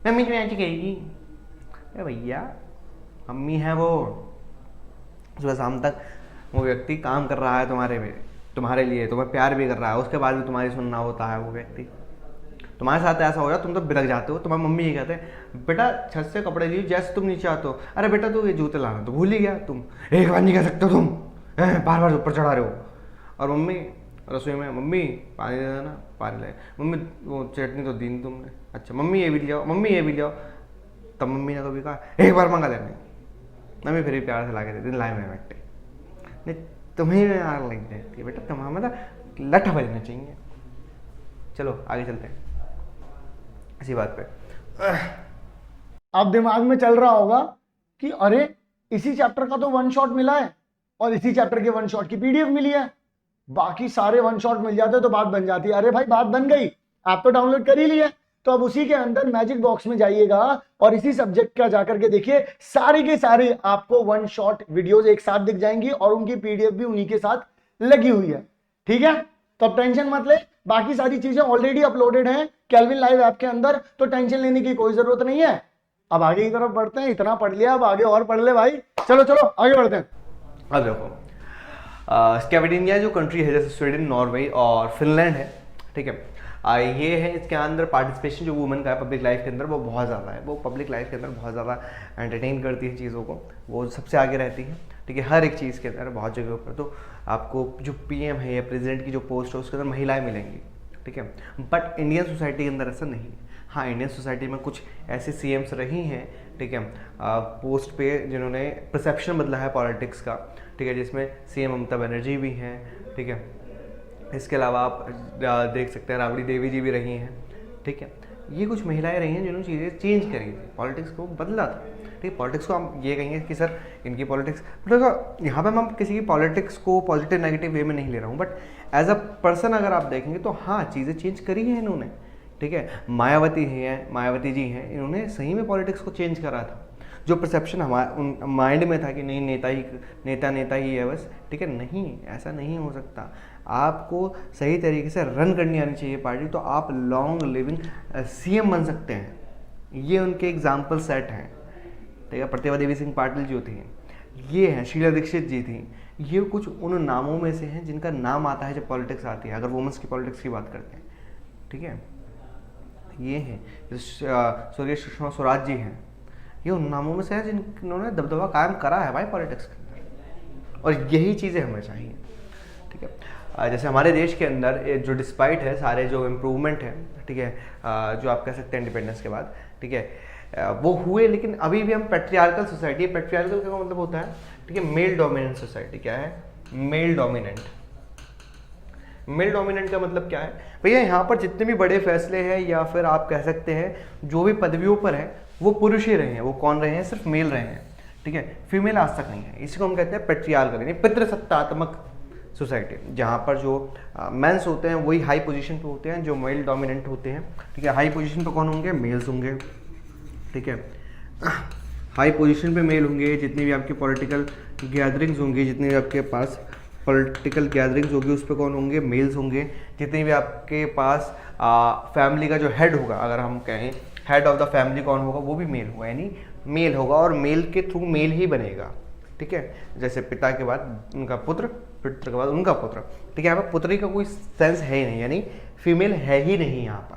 मम्मी की मैच कहेगी, अरे भैया मम्मी है वो, सुबह शाम तक वो व्यक्ति काम कर रहा है तुम्हारे लिए, तुम्हें प्यार भी कर रहा है, उसके बाद भी तुम्हारी सुनना होता है वो व्यक्ति। तुम्हारे साथ ऐसा हो जाए तुम तो बिलक जाते हो, तुम्हारी मम्मी ये कहते हैं बेटा छत से कपड़े लिए जैसे तुम नीचे आते हो, अरे बेटा तू ये जूते लाना तो भूल ही गया, तुम एक बार नहीं कह सकते हो, तुम बार बार ऊपर चढ़ा रहे हो। और मम्मी रसोई में, मम्मी पानी दे देना, पानी लाए, मम्मी वो चटनी तो दी तुमने, अच्छा मम्मी ये भी ले आओ, मम्मी ये भी ले आओ, तब मम्मी ने कभी कहा एक बार मंगा लेना, मम्मी फिर भी प्यार से ला के देती, लाए मैं बैठे नहीं तुम्हें आग लग जाती है बेटा, तुम्हारा मतलब लठ बजना चाहिए। चलो आगे चलते हैं इसी बात पे। अब दिमाग में चल रहा होगा कि अरे इसी चैप्टर का तो 1 शॉट मिला है और इसी चैप्टर के 1 शॉट की पीडीएफ मिली है, बाकी सारे 1 शॉट मिल जाते तो बात बन जाती। अरे भाई बात बन गई, आप तो डाउनलोड कर ही लिए, तो अब उसी के अंदर मैजिक बॉक्स में जाइएगा और इसी सब्जेक्ट का जाकर के देखिए, सारे के सारे आपको 1 शॉट वीडियोस एक साथ दिख जाएंगी और उनकी पीडीएफ भी उन्हीं के साथ लगी हुई है, ठीक है। तो अब टेंशन मत ले, बाकी सारी चीजें ऑलरेडी अपलोडेड हैं केल्विन लाइव ऐप के अंदर, तो टेंशन लेने की कोई जरूरत नहीं है। अब आगे की तरफ बढ़ते हैं, इतना पढ़ लिया अब आगे और पढ़ ले भाई, चलो चलो आगे बढ़ते हैं। अब देखो स्कैंडिनेविया जो कंट्री है जैसे स्वीडन, नॉर्वे और फिनलैंड है, ठीक है, ये है, इसके अंदर पार्टिसिपेशन जो वुमेन का है पब्लिक लाइफ के अंदर वो बहुत ज़्यादा है, वो पब्लिक लाइफ के अंदर बहुत ज़्यादा एंटरटेन करती है चीज़ों को, वो सबसे आगे रहती है, ठीक है, हर एक चीज़ के अंदर बहुत जगह पर। तो आपको जो पीएम है या प्रेसिडेंट की जो पोस्ट है उसके अंदर महिलाएं मिलेंगी, ठीक है, बट इंडियन सोसाइटी के अंदर ऐसा नहीं है। हाँ, इंडियन सोसाइटी में कुछ ऐसे सीएम्स रही हैं, ठीक है, पोस्ट पे जिन्होंने परसेप्शन बदला है पॉलिटिक्स का, ठीक है, जिसमें सीएम ममता बनर्जी भी हैं, ठीक है, इसके अलावा आप देख सकते हैं राबड़ी देवी जी भी रही हैं, ठीक है। ये कुछ महिलाएं रही हैं जिन्होंने चीज़ें चेंज करी थी, पॉलिटिक्स को बदला था, ठीक ठीक, पॉलिटिक्स को हम ये कहेंगे कि सर इनकी पॉलिटिक्स, मतलब यहाँ पे मैं किसी की पॉलिटिक्स को पॉजिटिव नेगेटिव वे में नहीं ले रहा हूँ, बट एज अ पर्सन अगर आप देखेंगे तो हाँ चीज़ें चेंज करी हैं इन्होंने, ठीक है। मायावती जी हैं, इन्होंने सही में पॉलिटिक्स को चेंज करा था। जो परसेप्शन हमारे माइंड में था कि नहीं नेता ही है बस, ठीक है, नहीं, ऐसा नहीं हो सकता। आपको सही तरीके से रन करनी आनी चाहिए पार्टी, तो आप लॉन्ग लिविंग सीएम बन सकते हैं। ये उनके एग्जाम्पल सेट हैं, ठीक है। प्रतिभा देवी सिंह पाटिल जो थी, ये हैं शीला दीक्षित जी थी, ये कुछ उन नामों में से हैं जिनका नाम आता है जब पॉलिटिक्स आती है, अगर वुमेंस की पॉलिटिक्स की बात करते हैं, ठीक है। ये हैं स्वर्गीय सुषमा स्वराज जी हैं, ये उन नामों में से हैं जिन्होंने दबदबा कायम करा है भाई पॉलिटिक्स के अंदर, और यही चीज़ें हमें चाहिए, ठीक है। जैसे हमारे देश के अंदर जो डिस्पाइट है सारे जो इम्प्रूवमेंट है, ठीक है, जो आप कह सकते हैं इंडिपेंडेंस के बाद, ठीक है, वो हुए, लेकिन अभी भी हम पेट्रियार्कल सोसाइटी, पेट्रियार्कल का मतलब होता है, ठीक है, मेल डोमिनेंट सोसाइटी। क्या है मेल डोमिनेंट? मेल डोमिनेंट का मतलब क्या है भैया, यहाँ पर जितने भी बड़े फैसले हैं या फिर आप कह सकते हैं जो भी पदवियों पर है वो पुरुष ही रहे हैं। वो कौन रहे हैं? सिर्फ मेल रहे हैं, ठीक है, फीमेल आज तक नहीं है। इसी को हम कहते हैं पेट्रियार्कल, यानी पितृसत्तात्मक सोसाइटी, जहाँ पर जो मेंस होते हैं वही हाई पोजीशन पे होते हैं, जो मेल डोमिनेंट होते हैं, ठीक है। हाई पोजीशन पे कौन होंगे? मेल्स होंगे, ठीक है। हाई पोजीशन पे मेल होंगे। जितनी भी आपकी पॉलिटिकल गैदरिंग्स होंगी, जितनी भी आपके पास पॉलिटिकल गैदरिंग्स होगी, उस पर कौन होंगे? मेल्स होंगे। जितनी भी आपके पास फैमिली का जो हेड होगा, अगर हम कहें हेड ऑफ द फैमिली कौन होगा, वो भी मेल होगा, यानी मेल होगा, और मेल के थ्रू मेल ही बनेगा, ठीक है। जैसे पिता के बाद उनका पुत्र, पुत्र के बाद उनका पुत्र, ठीक है। यहाँ पर पुत्री का कोई सेंस है ही नहीं, यानी फीमेल है ही नहीं यहाँ पर,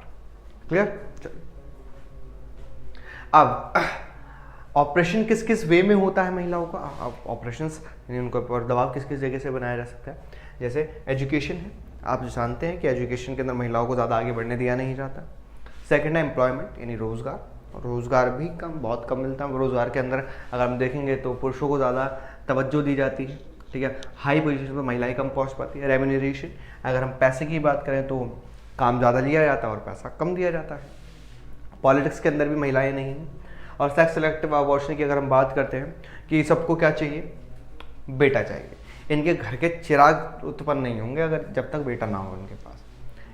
क्लियर। अब ऑपरेशन किस किस वे में होता है महिलाओं का? ऑपरेशंस यानी उनके ऊपर दबाव किस किस जगह से बनाया जा सकता है? जैसे एजुकेशन है, आप जो जानते हैं कि एजुकेशन के अंदर महिलाओं को ज़्यादा आगे बढ़ने दिया नहीं जाता। सेकंड है एम्प्लॉयमेंट, यानी रोज़गार भी बहुत कम मिलता है। रोज़गार के अंदर अगर हम देखेंगे तो पुरुषों को ज़्यादा तवज्जो दी जाती है, ठीक है। हाई पोजीशन पर महिलाएं कम पहुंच पाती है। रेम्यूनरेशन, अगर हम पैसे की बात करें तो काम ज़्यादा लिया जाता है और पैसा कम दिया जाता है। पॉलिटिक्स के अंदर भी महिलाएं नहीं हैं। और सेक्स सेलेक्टिव अबॉर्शन की अगर हम बात करते हैं कि सबको क्या चाहिए? बेटा चाहिए। इनके घर के चिराग उत्पन्न नहीं होंगे अगर जब तक बेटा ना हो इनके पास।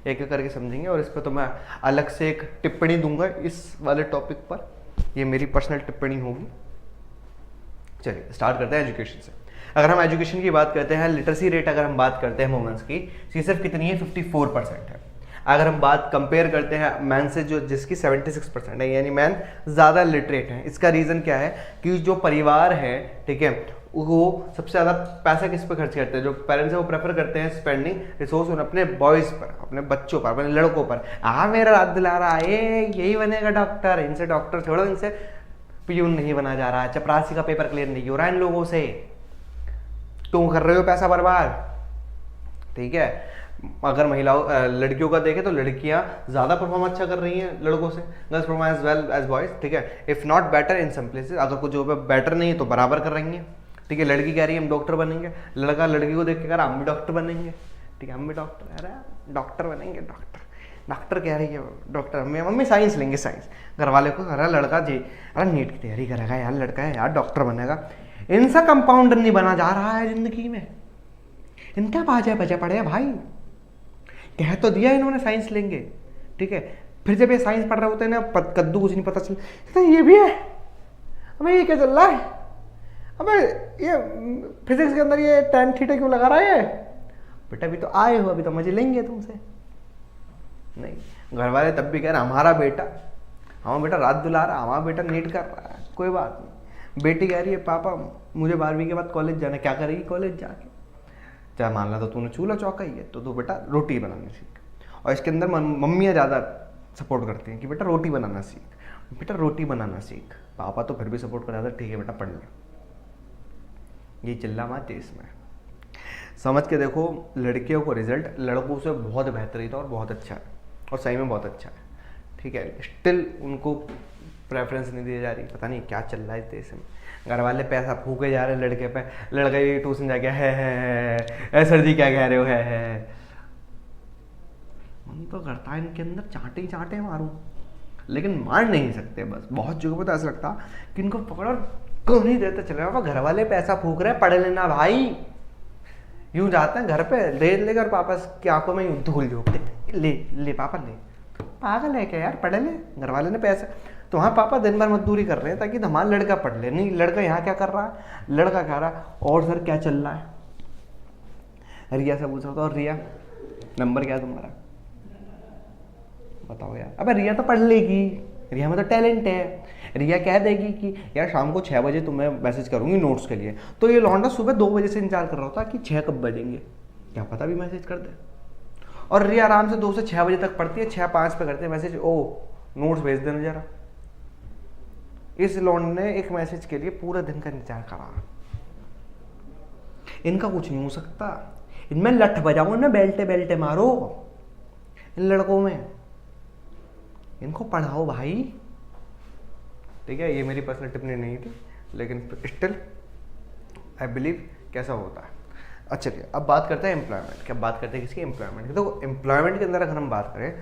एक एक करके समझेंगे, और इस पर तो मैं अलग से एक टिप्पणी दूंगा इस वाले टॉपिक पर, ये मेरी पर्सनल टिप्पणी होगी। चलिए स्टार्ट करते हैं एजुकेशन से। अगर हम एजुकेशन की बात करते हैं, लिटरेसी रेट अगर हम बात करते हैं वुमेन्स की, सिर्फ कितनी है? 54% है। अगर हम बात कंपेयर करते हैं मैन से, जो जिसकी 76% है, यानी मैन ज़्यादा लिटरेट हैं। इसका रीज़न क्या है कि जो परिवार है, ठीक है, वो सबसे ज़्यादा पैसा किस पे खर्च करते हैं? जो पेरेंट्स है वो प्रेफर करते हैं स्पेंडिंग रिसोर्स उन अपने बॉयज़ पर, अपने बच्चों पर, अपने लड़कों पर। मेरा रात दिला रहा है, यही बनेगा डॉक्टर, इनसे डॉक्टर छोड़ो, इनसे पियून नहीं बना जा रहा है, चपरासी का पेपर क्लियर नहीं हो रहा है इन लोगों से, क्यों कर रहे हो पैसा बर्बाद, ठीक है। अगर महिलाओं लड़कियों का देखें तो लड़कियां ज़्यादा परफॉर्म अच्छा कर रही हैं लड़कों से, girls perform as well as boys, ठीक है। If not better in some places, अगर कुछ जगह पे बेटर नहीं है तो बराबर कर रही हैं, ठीक है। लड़की कह रही है हम डॉक्टर बनेंगे, लड़का लड़की को देख के कह रहा हम भी डॉक्टर बनेंगे, ठीक है, हम भी डॉक्टर, अरे डॉक्टर बनेंगे, डॉक्टर कह रही है डॉक्टर, मम्मी साइंस लेंगे, साइंस। घर वाले को अरे लड़का जी, अरे नीट की तैयारी करेगा यार, लड़का है यार डॉक्टर बनेगा। इनसा कंपाउंडर नहीं बना जा रहा है जिंदगी में, इनका बाजा बजा पड़े भाई। कह तो दिया इन्होंने साइंस लेंगे, ठीक है, फिर जब ये साइंस पढ़ रहे होते हैं ना, कद्दू कुछ नहीं पता चलता, ये भी है, अबे ये क्या चल रहा है, अबे ये फिजिक्स के अंदर ये tan थीटा क्यों लगा रहा है? बेटा अभी तो आए हो, अभी तो मजे लेंगे तुमसे। नहीं, घर वाले तब भी कह रहे हमारा बेटा रात दुला रहा, हमारा बेटा नीट कर रहा है, कोई बात नहीं। बेटी कह रही है पापा मुझे 12वीं के बाद कॉलेज जाना, क्या करेगी कॉलेज जाके? चाहे मान ला तो तूने चूल्हा चौका ही है, तो तू बेटा रोटी बनाना सीख। और इसके अंदर मम्मियाँ ज़्यादा सपोर्ट करती हैं कि बेटा रोटी बनाना सीख, बेटा रोटी बनाना सीख। पापा तो फिर भी सपोर्ट कर रहा था, ठीक है बेटा पढ़ ले। ये चिल्ला हमारे देश में। समझ के देखो, लड़कियों को रिजल्ट लड़कों से बहुत बेहतरीन और बहुत अच्छा है, और सही में बहुत अच्छा है, ठीक है। स्टिल उनको प्रेफरेंस नहीं दी जा रही, पता नहीं क्या चल रहा है इस देश में। घर वाले पैसा फूके जा रहे हैं लड़के पे, लड़का ये ट्यूशन जाके है सर जी क्या कह रहे हो, है मन तो करता है इनके अंदर चांटे चांटे मारूं, लेकिन मार नहीं सकते। बस बहुत जगह पर तो ऐसा लगता कि इनको पकड़ और क्यों नहीं देते, चले बाबा घर वाले पैसा फूक रहे हैं, पढ़ लेना भाई। यूं जाते हैं घर पे रेत लेकर पापा की आंखों में यूं धूल झोंकते, ले ले पापा ले, पागल है क्या यार, पढ़ ले, घर वाले ने पैसा। तो हाँ पापा दिन भर मजदूरी कर रहे हैं ताकि हमारा लड़का पढ़ ले। नहीं, लड़का यहाँ क्या कर रहा है, लड़का कह रहा है और सर क्या चल रहा है। रिया से पूछ रहा था, और रिया नंबर क्या है तुम्हारा, बताओ यार। अबे रिया तो पढ़ लेगी, रिया में तो टैलेंट है। रिया कह देगी कि यार शाम को 6 बजे तुम्हें मैसेज करूंगी नोट्स के लिए, तो ये लौंडा सुबह 2 बजे से इंतजार कर रहा होता कि 6 कब बजेंगे, क्या पता भी मैसेज कर दे। और रिया आराम से 2 से 6 बजे तक पढ़ती है, 6:05 पे करते हैं मैसेज, ओ नोट्स भेज देना जरा। इस लौंड ने एक मैसेज के लिए पूरा दिन का इंतजार करा। इनका कुछ नहीं हो सकता, इनमें लठ बजाओ ना, बेल्टे बेल्टे मारो इन लड़कों में, इनको पढ़ाओ भाई। ठीक है, ये मेरी पर्सनल टिप्पणी नहीं थी, लेकिन स्टिल आई बिलीव कैसा होता है। अच्छा चलिए अब बात करते हैं एम्प्लॉयमेंट की। अब बात करते हैं किसकी, एम्प्लॉयमेंट की। तो एम्प्लॉयमेंट के अंदर अगर हम बात करें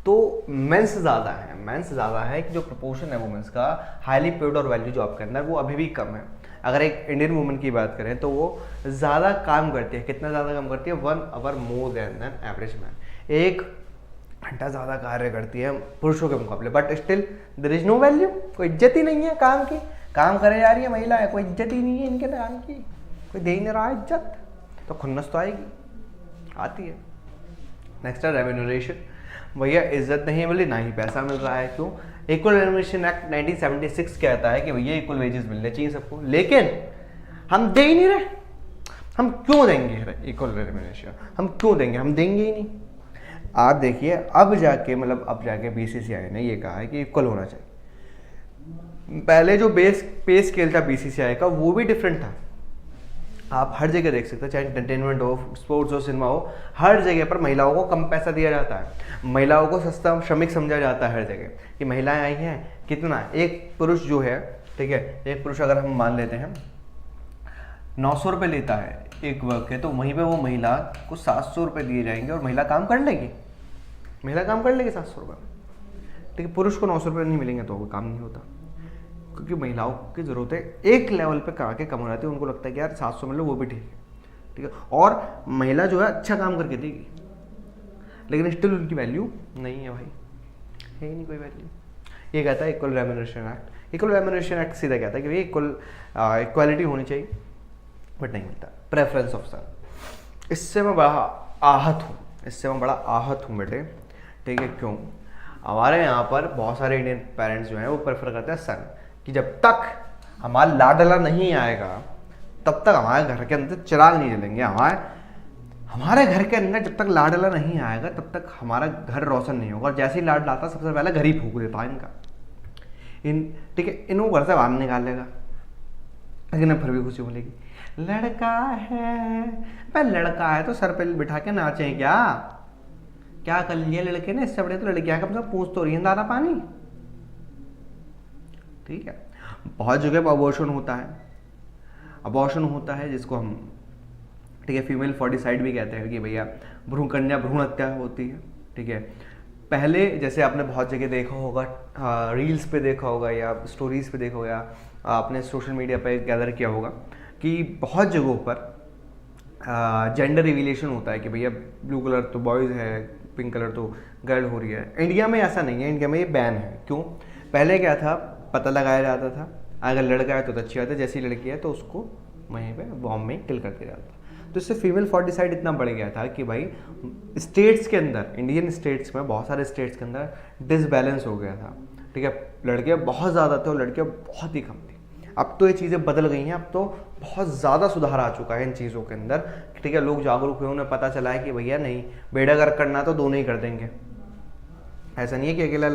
तो मेंस ज़्यादा है, मेंस ज़्यादा है कि जो प्रपोर्शन है वुमेंस का हाईली पेड और वैल्यू जॉब के अंदर वो अभी भी कम है। अगर एक इंडियन वुमेन की बात करें तो वो ज़्यादा काम करती है। कितना ज़्यादा काम करती है, 1 hour more than average man, 1 घंटा ज़्यादा कार्य करती है पुरुषों के मुकाबले। But still there is no value, कोई इज्जत ही नहीं है काम की। काम करे जा रही है महिला है, कोई इज्जत ही नहीं है इनके काम की, कोई दे ही नहीं रहा है इज्जत, तो खुन्नस तो आएगी, आती है। नेक्स्ट है रेम्यूनरेशन। भैया इज्जत नहीं मिली, ना ही पैसा मिल रहा है। क्यों, इक्वल रेम्यूनरेशन एक्ट 1976 कहता है कि भैया इक्वल वेजेस मिलने चाहिए सबको, लेकिन हम दे ही नहीं रहे। हम क्यों देंगे इक्वल रेम्यूनरेशन, हम क्यों देंगे, हम देंगे ही नहीं। आप देखिए अब जाके बीसीसीआई ने ये कहा है कि इक्वल होना चाहिए। पहले जो पे स्केल था बीसीसीआई का वो भी डिफरेंट था। आप हर जगह देख सकते हैं, चाहे एंटरटेनमेंट हो, स्पोर्ट्स हो, सिनेमा हो, हर जगह पर महिलाओं को कम पैसा दिया जाता है, महिलाओं को सस्ता श्रमिक समझा जाता है हर जगह कि महिलाएं आई हैं कितना। एक पुरुष जो है, ठीक है, एक पुरुष अगर हम मान लेते हैं 900 रुपये लेता है एक वर्क है, तो वहीं पे वो महिला को 700 रुपये दिए जाएंगे और महिला काम कर लेगी, महिला काम कर लेगी 700 रुपये। ठीक है, पुरुष को 900 रुपये नहीं मिलेंगे तो वो काम नहीं होता, क्योंकि महिलाओं की ज़रूरतें एक लेवल पे आके कम हो जाती है। उनको लगता है कि यार 700 मिले वो भी ठीक है, ठीक है, और महिला जो है अच्छा काम करके देगी, लेकिन स्टिल उनकी वैल्यू नहीं है भाई, है ही नहीं कोई वैल्यू। ये कहता है equal remuneration act. Equal remuneration act सीधा कहता है कि भाई इक्वालिटी होनी चाहिए, बट नहीं मिलता। प्रेफरेंस ऑफ सन, इससे मैं बड़ा आहत हूँ, इससे मैं बड़ा आहत हूँ बेटे। ठीक है, क्यों, हमारे यहाँ पर बहुत सारे इंडियन पेरेंट्स जो हैं वो प्रेफर करते हैं सन, कि जब तक हमारा लाडला नहीं आएगा तब तक हमारे घर के अंदर चिराग नहीं जलेंगे। हमारे घर के अंदर जब तक लाडला नहीं आएगा तब तक हमारा घर रोशन नहीं होगा। और जैसे ही लाड लाता सबसे पहले घर ही फूक देता है इनका, ठीक है, इनको घर से बाहर निकाल लेगा, लेकिन फिर भी खुशी बोलेगी लड़का है। भाई लड़का है तो सर पे बिठा के नाचे क्या कर लिया लड़के ने, इससे बड़े तो लड़कियां कम से कम पूछ तो रही है दाना पानी। ठीक है, बहुत जगह पर अबॉर्शन होता है जिसको हम, ठीक है, फीमेल फॉर्टिसाइड भी कहते हैं कि भैया भ्रूण हत्या होती है। ठीक है, पहले जैसे आपने बहुत जगह देखा होगा, रील्स पे देखा होगा या स्टोरीज पे देखा होगा, आपने सोशल मीडिया पे गैदर किया होगा कि बहुत जगहों पर जेंडर रिवीलेशन होता है कि भैया ब्लू कलर तो बॉयज़ है, पिंक कलर तो गर्ल हो रही है। इंडिया में ऐसा नहीं है, इंडिया में ये बैन है। क्यों, पहले क्या था, पता लगाया जाता था, अगर लड़का है तो अच्छी बात है, जैसी लड़की है तो उसको वहीं पे बॉम्ब में किल कर दिया जाता। तो इससे फीमेल फॉर्टिसाइड इतना बढ़ गया था कि भाई स्टेट्स के अंदर, इंडियन स्टेट्स में बहुत सारे स्टेट्स के अंदर डिसबैलेंस हो गया था। ठीक है, लड़कियाँ बहुत ज़्यादा थे और लड़कियाँ बहुत ही कम थी। अब तो ये चीज़ें बदल गई हैं, अब तो बहुत ज़्यादा सुधार आ चुका है इन चीज़ों के अंदर। ठीक है, लोग जागरूक हुए, उन्हें पता चला है कि भैया नहीं, बेड़ा गर्क करना तो दोनों ही कर देंगे। ऐसा नहीं है कि अकेला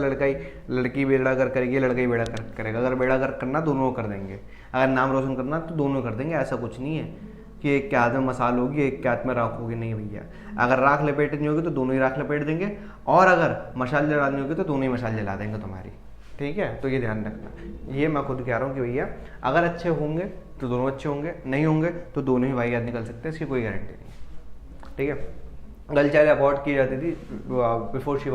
लड़की बेड़ा गर्क करेगी, लड़का ही बेड़ा गर्क करेगा। अगर बेड़ा गर्क करना दोनों कर देंगे, अगर नाम रोशन करना तो दोनों कर देंगे। ऐसा कुछ नहीं है कि एक के हाथ में मसाल होगी, एक के हाथ में राख होगी, नहीं भैया। अगर राख लपेटनी होगी तो दोनों ही राख लपेट देंगे, और अगर मशाल जलानी होगी तो दोनों ही मशाल जला देंगे तुम्हारी। ठीक है, तो ये ध्यान रखना। ये मैं खुद कह रहा हूँ कि भैया अगर अच्छे होंगे तो दोनों अच्छे होंगे, नहीं होंगे तो दोनों ही वाहियात निकल सकते हैं, इसकी कोई गारंटी नहीं। ठीक है, गर्ल चाइल्ड अबॉर्ट की जाती थी बिफोर शी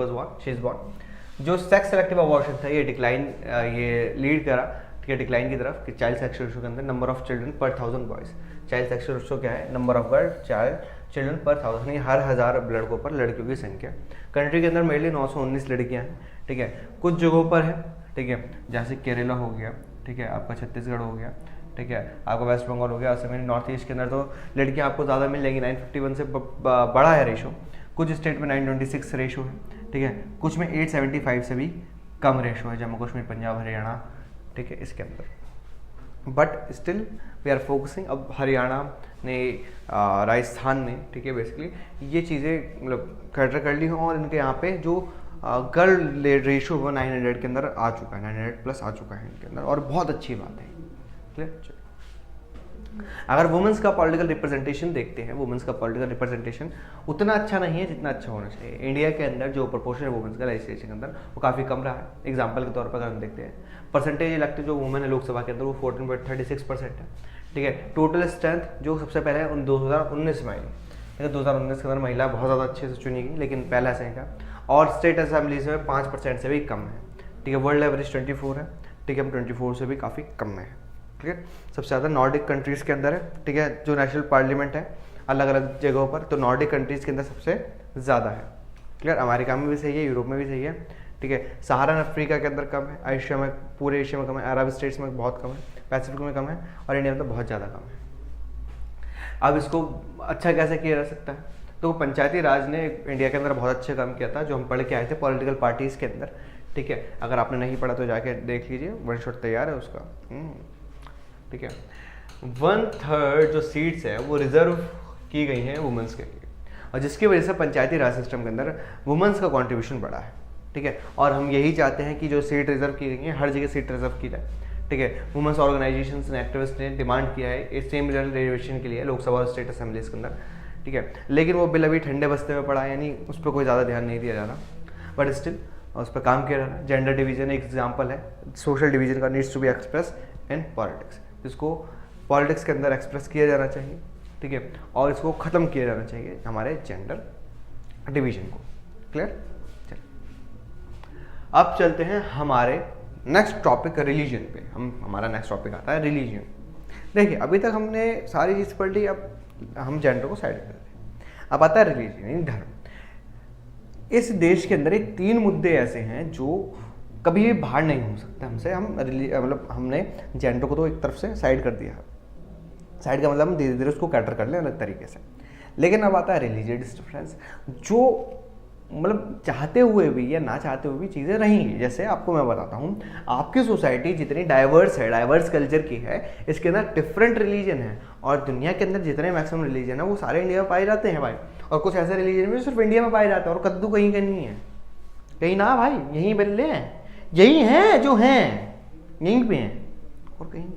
इज़ बॉर्न, जो सेक्स सेलेक्टिव अबॉर्शन था ये डिक्लाइन, ये लीड करा, ठीक है, डिक्लाइन की तरफ कि चाइल्ड सेक्स रेशियो के अंदर नंबर ऑफ चिल्ड्रन पर 1000 बॉयज। चाइल्ड सेक्स रेशियो क्या है? नंबर ऑफ चाइल्ड चिल्ड्रन पर 1000, यानी हर 1000 लड़कों पर लड़कियों की संख्या। कंट्री के अंदर मेनली 919 लड़कियां हैं, ठीक है। कुछ जगहों पर है, ठीक है, जैसे केरला हो गया, ठीक है, आपका छत्तीसगढ़ हो गया, ठीक है, आपका वेस्ट बंगाल हो गया, असम, नॉर्थ ईस्ट के अंदर तो लड़कियां आपको ज़्यादा मिलेंगी, 951 से बड़ा है रेशो। कुछ स्टेट में 926 रेशो है, ठीक है, कुछ में 875 से भी कम रेशो है, जम्मू कश्मीर, पंजाब, हरियाणा, ठीक है, इसके अंदर। But still we are focusing, अब हरियाणा ने, राजस्थान ने, ठीक है, बेसिकली ये चीज़ें मतलब कैटर कर ली हों और इनके यहाँ पे जो गर्ल रेशो वो 900 के अंदर आ चुका है, 900 प्लस आ चुका है इनके अंदर, और बहुत अच्छी बात है। क्लियर? अगर वुमेंस का पॉलिटिकल रिप्रेजेंटेशन देखते हैं, वुमेंस का पॉलिटिकल रिप्रेजेंटेशन उतना अच्छा नहीं है जितना अच्छा होना चाहिए। इंडिया के अंदर जो प्रोपोर्शन है वुमेंस का लेजिस्लेशन के अंदर वो काफ़ी कम रहा है। एग्जांपल के तौर पर अगर हम देखते हैं, परसेंटेज इलेक्टेड जो वुमेन है लोकसभा के अंदर वो 14.36% है, ठीक है। टोटल स्ट्रेंथ जो सबसे पहले है 2019 में आई, ठीक है, 2019 के अंदर महिला बहुत ज़्यादा अच्छे से चुनी गई, लेकिन पहला ऐसा ही था। और स्टेट असेंबलीज में 5% से भी कम है, ठीक है। वर्ल्ड एवरेज 24 है, ठीक है, हम 24 से भी काफ़ी कम में है, ठीक है। सबसे ज़्यादा नॉर्डिक कंट्रीज़ के अंदर है, ठीक है, जो नेशनल पार्लियामेंट है अलग अलग जगहों पर, तो नॉर्डिक कंट्रीज़ के अंदर सबसे ज़्यादा है। क्लियर? अमेरिका में भी सही है, यूरोप में भी सही है, ठीक है। सहारन अफ्रीका के अंदर कम है, एशिया में, पूरे एशिया में कम है, अरब स्टेट्स में बहुत कम है, पैसिफिक में कम है, और इंडिया में तो बहुत ज़्यादा कम है। अब इसको अच्छा कैसे किया जा सकता है? तो पंचायती राज ने इंडिया के अंदर बहुत अच्छा काम किया था, जो हम पढ़ के आए थे पॉलिटिकल पार्टीज़ के अंदर, ठीक है। अगर आपने नहीं पढ़ा तो जाके देख लीजिए, वन शॉट तैयार है उसका, ठीक है। 1/3 जो सीट्स है वो रिजर्व की गई हैं वुमेंस के लिए, और जिसकी वजह से पंचायती राज सिस्टम के अंदर वुमेंस का कंट्रीब्यूशन बढ़ा है, ठीक है। और हम यही चाहते हैं कि जो सीट रिजर्व की गई है हर जगह सीट रिजर्व की जाए, ठीक है। वुमेंस ऑर्गेनाइजेशंस ने, एक्टिविस्ट ने डिमांड किया है इस सेम रिजर्वेशन के लिए लोकसभा और स्टेट असेंबलीज के अंदर, ठीक है। लेकिन वो बिल अभी ठंडे बस्ते में पड़ा है, यानी उस पर कोई ज़्यादा ध्यान नहीं दिया जा रहा, बट स्टिल उस पर काम किया जा रहा है। जेंडर डिवीजन एक एग्जाम्पल है, सोशल डिवीजन का needs to be express in politics, जिसको पॉलिटिक्स के अंदर एक्सप्रेस किया जाना चाहिए, ठीक है, और इसको ख़त्म किया जाना चाहिए हमारे जेंडर डिवीजन को। क्लियर? चलिए अब चलते हैं हमारे नेक्स्ट टॉपिक रिलीजन पे। हमारा नेक्स्ट टॉपिक आता है रिलीजन। देखिए अभी तक हमने सारी चीज़ पढ़ ली, अब हम जेंडर को साइड कर दें। अब आता है रिलीजन, यानी धर्म। इस देश के अंदर एक 3 मुद्दे ऐसे हैं जो कभी भी बाहर नहीं हो सकते हमसे। हम मतलब हमने जेंडर को तो एक तरफ से साइड कर दिया, साइड का मतलब हम धीरे धीरे उसको कैटर कर लें अलग तरीके से। लेकिन अब आता है रिलीजियस डिफरेंस, जो मतलब चाहते हुए भी या ना चाहते हुए भी चीज़ें रहेंगी। जैसे आपको मैं बताता हूँ, आपकी सोसाइटी जितनी डाइवर्स है, डाइवर्स कल्चर की है, इसके अंदर डिफरेंट रिलीजन है, और दुनिया के अंदर जितने मैक्सिमम रिलीजन है वो सारे इंडिया में पाए जाते हैं भाई। और कुछ ऐसे रिलीजन भी सिर्फ इंडिया में पाए जाते हैं, और कद्दू कहीं का नहीं है, कहीं ना भाई, यहीं बल्ले हैं, यही हैं जो हैं, यहीं पे हैं और कहीं।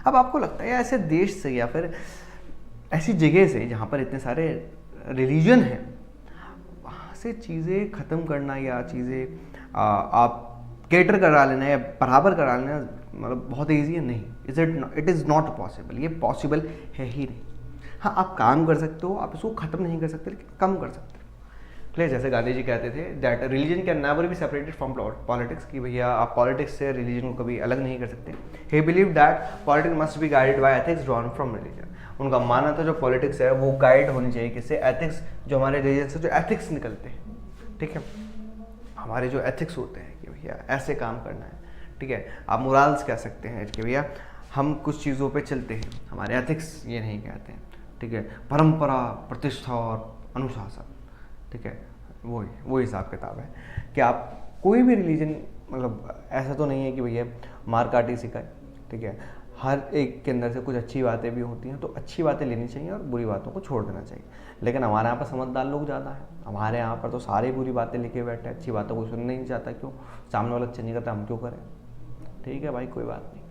अब आपको लगता है ऐसे देश से या फिर ऐसी जगह से जहाँ पर इतने सारे रिलीजन हैं, वहाँ से चीज़ें ख़त्म करना या चीज़ें आप कैटर करा लेना या बराबर करा लेना मतलब बहुत ईजी है? नहीं, इट इज़ नॉट पॉसिबल। ये पॉसिबल है ही नहीं। हाँ, आप काम कर सकते हो, आप इसको ख़त्म नहीं कर सकते, लेकिन कम कर सकते हो। क्लियर? जैसे गांधी जी कहते थे that religion can never be separated from politics, कि भैया आप पॉलिटिक्स से रिलीजन को कभी अलग नहीं कर सकते। ही believe that politics must be guided by ethics drawn from religion. उनका मानना था जो पॉलिटिक्स है वो गाइड होनी चाहिए किससे? एथिक्स, जो हमारे रिलीजन से जो एथिक्स निकलते हैं, ठीक है, हमारे जो एथिक्स होते हैं कि भैया ऐसे काम करना है, ठीक है। आप मोरल्स कह सकते हैं कि भैया हम कुछ चीज़ों पे चलते हैं, हमारे एथिक्स ये नहीं कहते हैं, ठीक है। परंपरा, प्रतिष्ठा और अनुशासन, ठीक है, वो हिसाब किताब है कि आप कोई भी रिलीजन मतलब ऐसा तो नहीं है कि भैया मार काटी सिखाए, ठीक है। हर एक के अंदर से कुछ अच्छी बातें भी होती हैं, तो अच्छी बातें लेनी चाहिए और बुरी बातों को छोड़ देना चाहिए। लेकिन हमारे यहाँ पर समझदार लोग ज़्यादा हैं, हमारे यहाँ पर तो सारे बुरी बातें लेके बैठे हैं, अच्छी बातों को सुनना नहीं चाहता। क्यों? सामने वाला अच्छा नहीं करता, हम क्यों करें? ठीक है भाई, कोई बात नहीं,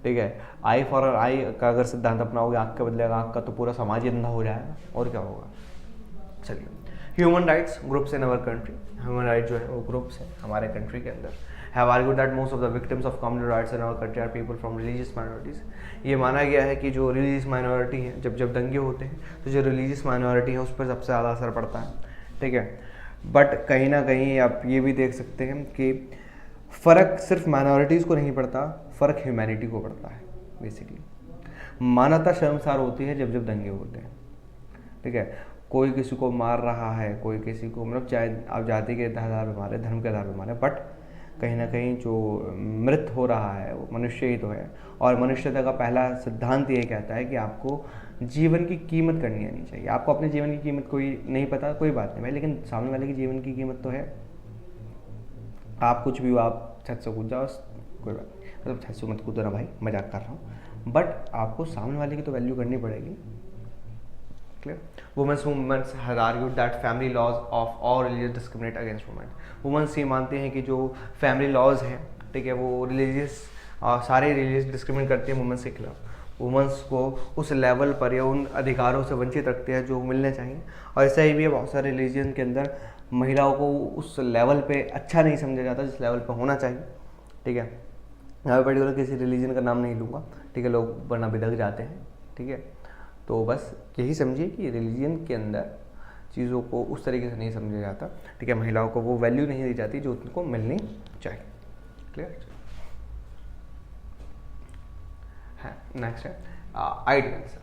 ठीक है। आई फॉर आई का अगर सिद्धांत अपनाओगे, आँख के बदले आँख का, तो पूरा समाज ही अंधा हो जाएगा, और क्या होगा। चलिए, human rights groups in our country, human right जो है वो ग्रुप्स हैं हमारे कंट्री के अंदर, have argued that most of the victims of communal riots in our country are people from religious minorities. ये माना गया है कि जो रिलीजियस माइनॉरिटी है, जब दंगे होते हैं तो जो रिलीजियस माइनॉरिटी है उस पर सबसे ज़्यादा असर पड़ता है, ठीक है। बट कहीं ना कहीं आप ये भी देख सकते हैं कि फ़र्क सिर्फ माइनॉरिटीज़ को नहीं पड़ता, फ़र्क ह्यूमैनिटी को पड़ता है। बेसिकली मानवता शर्मसार होती है जब जब दंगे होते हैं, ठीक है। कोई किसी को मार रहा है, कोई किसी को, मतलब चाहे आप जाति के आधार पर मारे, धर्म के आधार पर मारे, बट कहीं ना कहीं जो मृत हो रहा है वो मनुष्य ही तो है। और मनुष्यता का पहला सिद्धांत ये कहता है कि आपको जीवन की कीमत करनी आनी चाहिए। आपको अपने जीवन की कीमत कोई नहीं पता, कोई बात नहीं भाई, लेकिन सामने वाले की जीवन की कीमत तो है। आप कुछ भी हो, आप छत से कूद जाओ, कोई बात नहीं, मतलब छत से मत कूदो ना भाई, मजाक कर रहा हूँ, बट आपको सामने वाले की तो वैल्यू करनी पड़ेगी। Clear? Women's movements had argued that family laws of all religions discriminate against women. Women's ये मानते हैं कि जो फैमिली लॉज हैं, ठीक है, वो रिलीजियस सारे रिलीजियस डिस्क्रिमिनेट करते हैं वुमेंस के खिलाफ। वुमेंस को उस लेवल पर या उन अधिकारों से वंचित रखते हैं जो मिलने चाहिए। और ऐसा ही भी है, बहुत सारे रिलीजन के अंदर महिलाओं को उस लेवल पे अच्छा नहीं समझा जाता जिस लेवल पे होना चाहिए, ठीक है। यहाँ पे पर्टिकुलर किसी रिलीजन का नाम नहीं लूँगा, ठीक है, लोग वरना बिदक जाते हैं, ठीक है। तो बस यही समझिए कि रिलीजन के अंदर चीज़ों को उस तरीके से नहीं समझा जाता, ठीक है। महिलाओं को वो वैल्यू नहीं दी जाती जो उनको मिलनी चाहिए। क्लियर है। नेक्स्ट है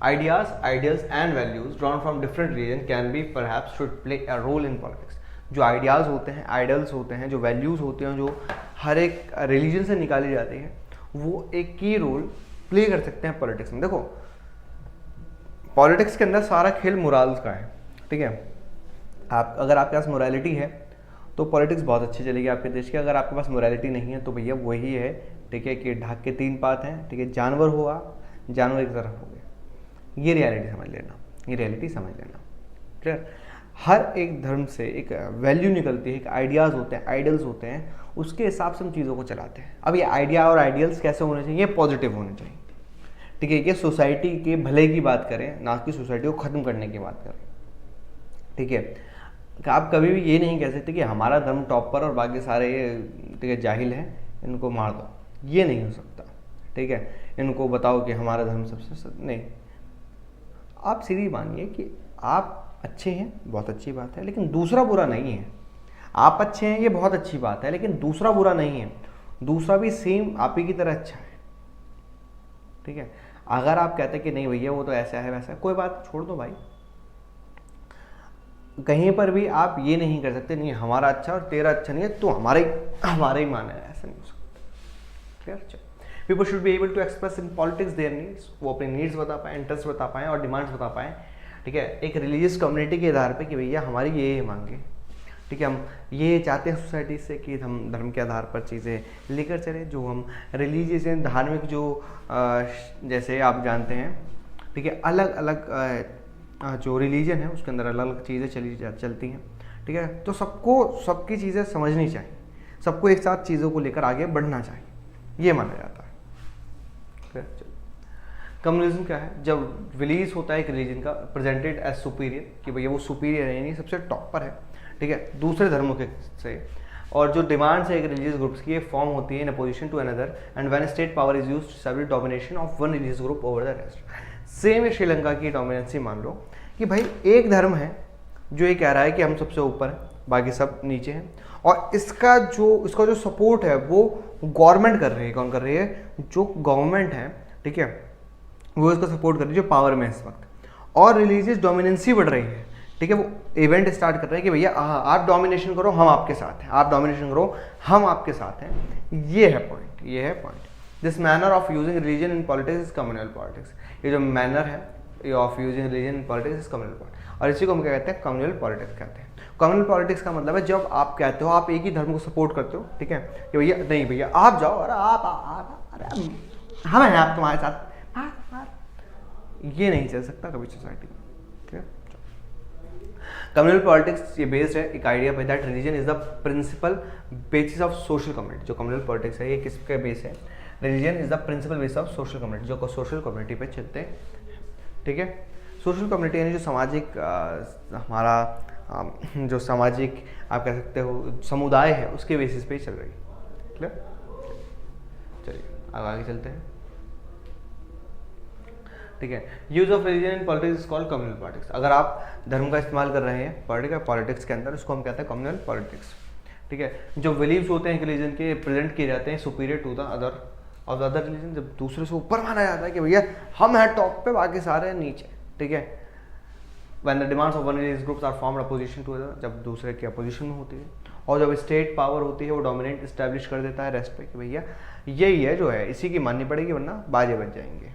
ideas and values drawn from different religion can be perhaps should play a role in politics. जो आइडियाज़ होते हैं, आइडल्स होते हैं, जो वैल्यूज़ होते हैं, जो हर एक रिलीजन से निकाली जाती है, वो एक की रोल प्ले कर सकते हैं पॉलिटिक्स में। देखो, पॉलिटिक्स के अंदर सारा खेल मोरल्स का है, ठीक है। अगर आपके पास मोरालिटी है तो पॉलिटिक्स बहुत अच्छी चलेगी आपके देश की। अगर आपके पास मोरालिटी नहीं है तो भैया वही है, ठीक है, कि ढाक के तीन पात हैं, ठीक है। जानवर हुआ, जानवर की तरफ हो गया। ये रियलिटी समझ लेना, ये रियलिटी समझ लेना। क्लियर। हर एक धर्म से एक वैल्यू निकलती है, एक आइडियाज़ होते हैं, आइडल्स होते हैं, उसके हिसाब से हम चीज़ों को चलाते हैं। अब ये आइडिया और आइडियल्स कैसे होने चाहिए? पॉजिटिव होने चाहिए, ठीक है, कि सोसाइटी के भले की बात करें, ना कि सोसाइटी को ख़त्म करने की बात करें, ठीक है। आप कभी भी ये नहीं कह सकते कि हमारा धर्म टॉप पर और बाकी सारे ये, ठीक है, जाहिल हैं, इनको मार दो। ये नहीं हो सकता, ठीक है। इनको बताओ कि हमारा धर्म सबसे नहीं। आप सीधी मानिए कि आप अच्छे हैं, बहुत अच्छी बात है, लेकिन दूसरा बुरा नहीं है। आप अच्छे हैं, ये बहुत अच्छी बात है, लेकिन दूसरा बुरा नहीं है। दूसरा भी सेम आप ही की तरह अच्छा है, ठीक है। अगर आप कहते हैं कि नहीं भैया वो तो ऐसा है वैसा है, कोई बात छोड़ दो भाई। कहीं पर भी आप ये नहीं कर सकते नहीं हमारा अच्छा और तेरा अच्छा नहीं है तो हमारा ही माना है, ऐसा नहीं हो सकता। Clear. People should be able to express in politics their needs. वो अपने नीड्स बता पाएँ, इंटरेस्ट बता पाएँ और डिमांड्स बता पाएँ, ठीक है, एक रिलीजियस कम्युनिटी के आधार पे कि भैया हमारी ये मांगे, ठीक है, हम ये चाहते हैं सोसाइटी से कि हम धर्म के आधार पर चीज़ें लेकर चलें। जो हम रिलीजियस हैं, धार्मिक जो जैसे आप जानते हैं, ठीक है, अलग अलग जो रिलीजन है उसके अंदर अलग अलग चीज़ें चलती हैं, ठीक है। तो सबको सबकी चीज़ें समझनी चाहिए, सबको एक साथ चीज़ों को लेकर आगे बढ़ना चाहिए, ये माना जाता है। कम्युनिज्म क्या है? जब रिलीज होता है एक रिलीजन का प्रेजेंटेड एज सुपीरियर, कि भैया वो सुपीरियर है, यानी सबसे टॉप पर है, ठीक है, दूसरे धर्मों के से। और जो डिमांड्स है एक रिलीजियस ग्रुप्स की, ये फॉर्म होती है in opposition to another and when state power is used to establish domination of one religious group over the rest. Same है श्रीलंका की डोमिनेंसी। मान लो कि भाई एक धर्म है जो ये कह रहा है कि हम सबसे ऊपर हैं, बाकी सब नीचे हैं, और इसका जो सपोर्ट है वो गवर्नमेंट कर रही है। कौन कर रही है? जो गवर्नमेंट है, ठीक है, वो इसको सपोर्ट कर रही है जो पावर में है इस वक्त। और रिलीजियस डोमिनेंसी बढ़ रही है, ठीक है, वो इवेंट स्टार्ट कर रहे हैं कि भैया आप डोमिनेशन करो हम आपके साथ हैं, आप डोमिनेशन करो हम आपके साथ हैं। ये है पॉइंट, ये है point. This manner of using religion in politics is communal politics. ये जो मैनर है ये of using religion in politics is communal politics, और इसी को हम क्या कहते हैं? कम्युनल पॉलिटिक्स कहते हैं। कम्युनल पॉलिटिक्स का मतलब है जब आप कहते हो आप एक ही धर्म को सपोर्ट करते हो, ठीक है, कि भैया नहीं भैया आप जाओ, अरे अरे हम हैं आप तुम्हारे साथ, ये नहीं चल सकता कभी सोसाइटी में। क्लियर। कम्युनल पॉलिटिक्स ये बेस्ड है एक आइडिया पे that religion is the principal basis of social community. जो कम्युनल पॉलिटिक्स है ये किसका बेस है? Religion is the principal base of social community, जो सोशल कम्युनिटी पे चलते हैं, ठीक है। सोशल कम्युनिटी यानी जो सामाजिक हमारा जो सामाजिक आप कह सकते हो समुदाय है उसके बेसिस पे ही चल रही है। क्लियर। चलिए अब आगे चलते हैं, ठीक है। Use of religion in politics is called communal politics. अगर आप धर्म का इस्तेमाल कर रहे हैं पॉलिटिक्स के अंदर, उसको हम कहते हैं कम्युनल पॉलिटिक्स, ठीक है। जो बिलीव्स होते हैं रिलीजन के प्रेजेंट किए जाते हैं superior to the other of the other religion, जब दूसरे से ऊपर माना जाता है कि भैया हम हैं टॉप पे, बाकी सारे हैं नीचे, ठीक है। When the demands of one religious groups are formed opposition to other, जब दूसरे की अपोजिशन में होती है, और जब स्टेट पावर होती है वो डोमिनेट इस्टेब्लिश कर देता है रेस्ट पे कि भैया यही है जो है, इसी की माननी पड़ेगी वरना बाजे बच जाएंगे,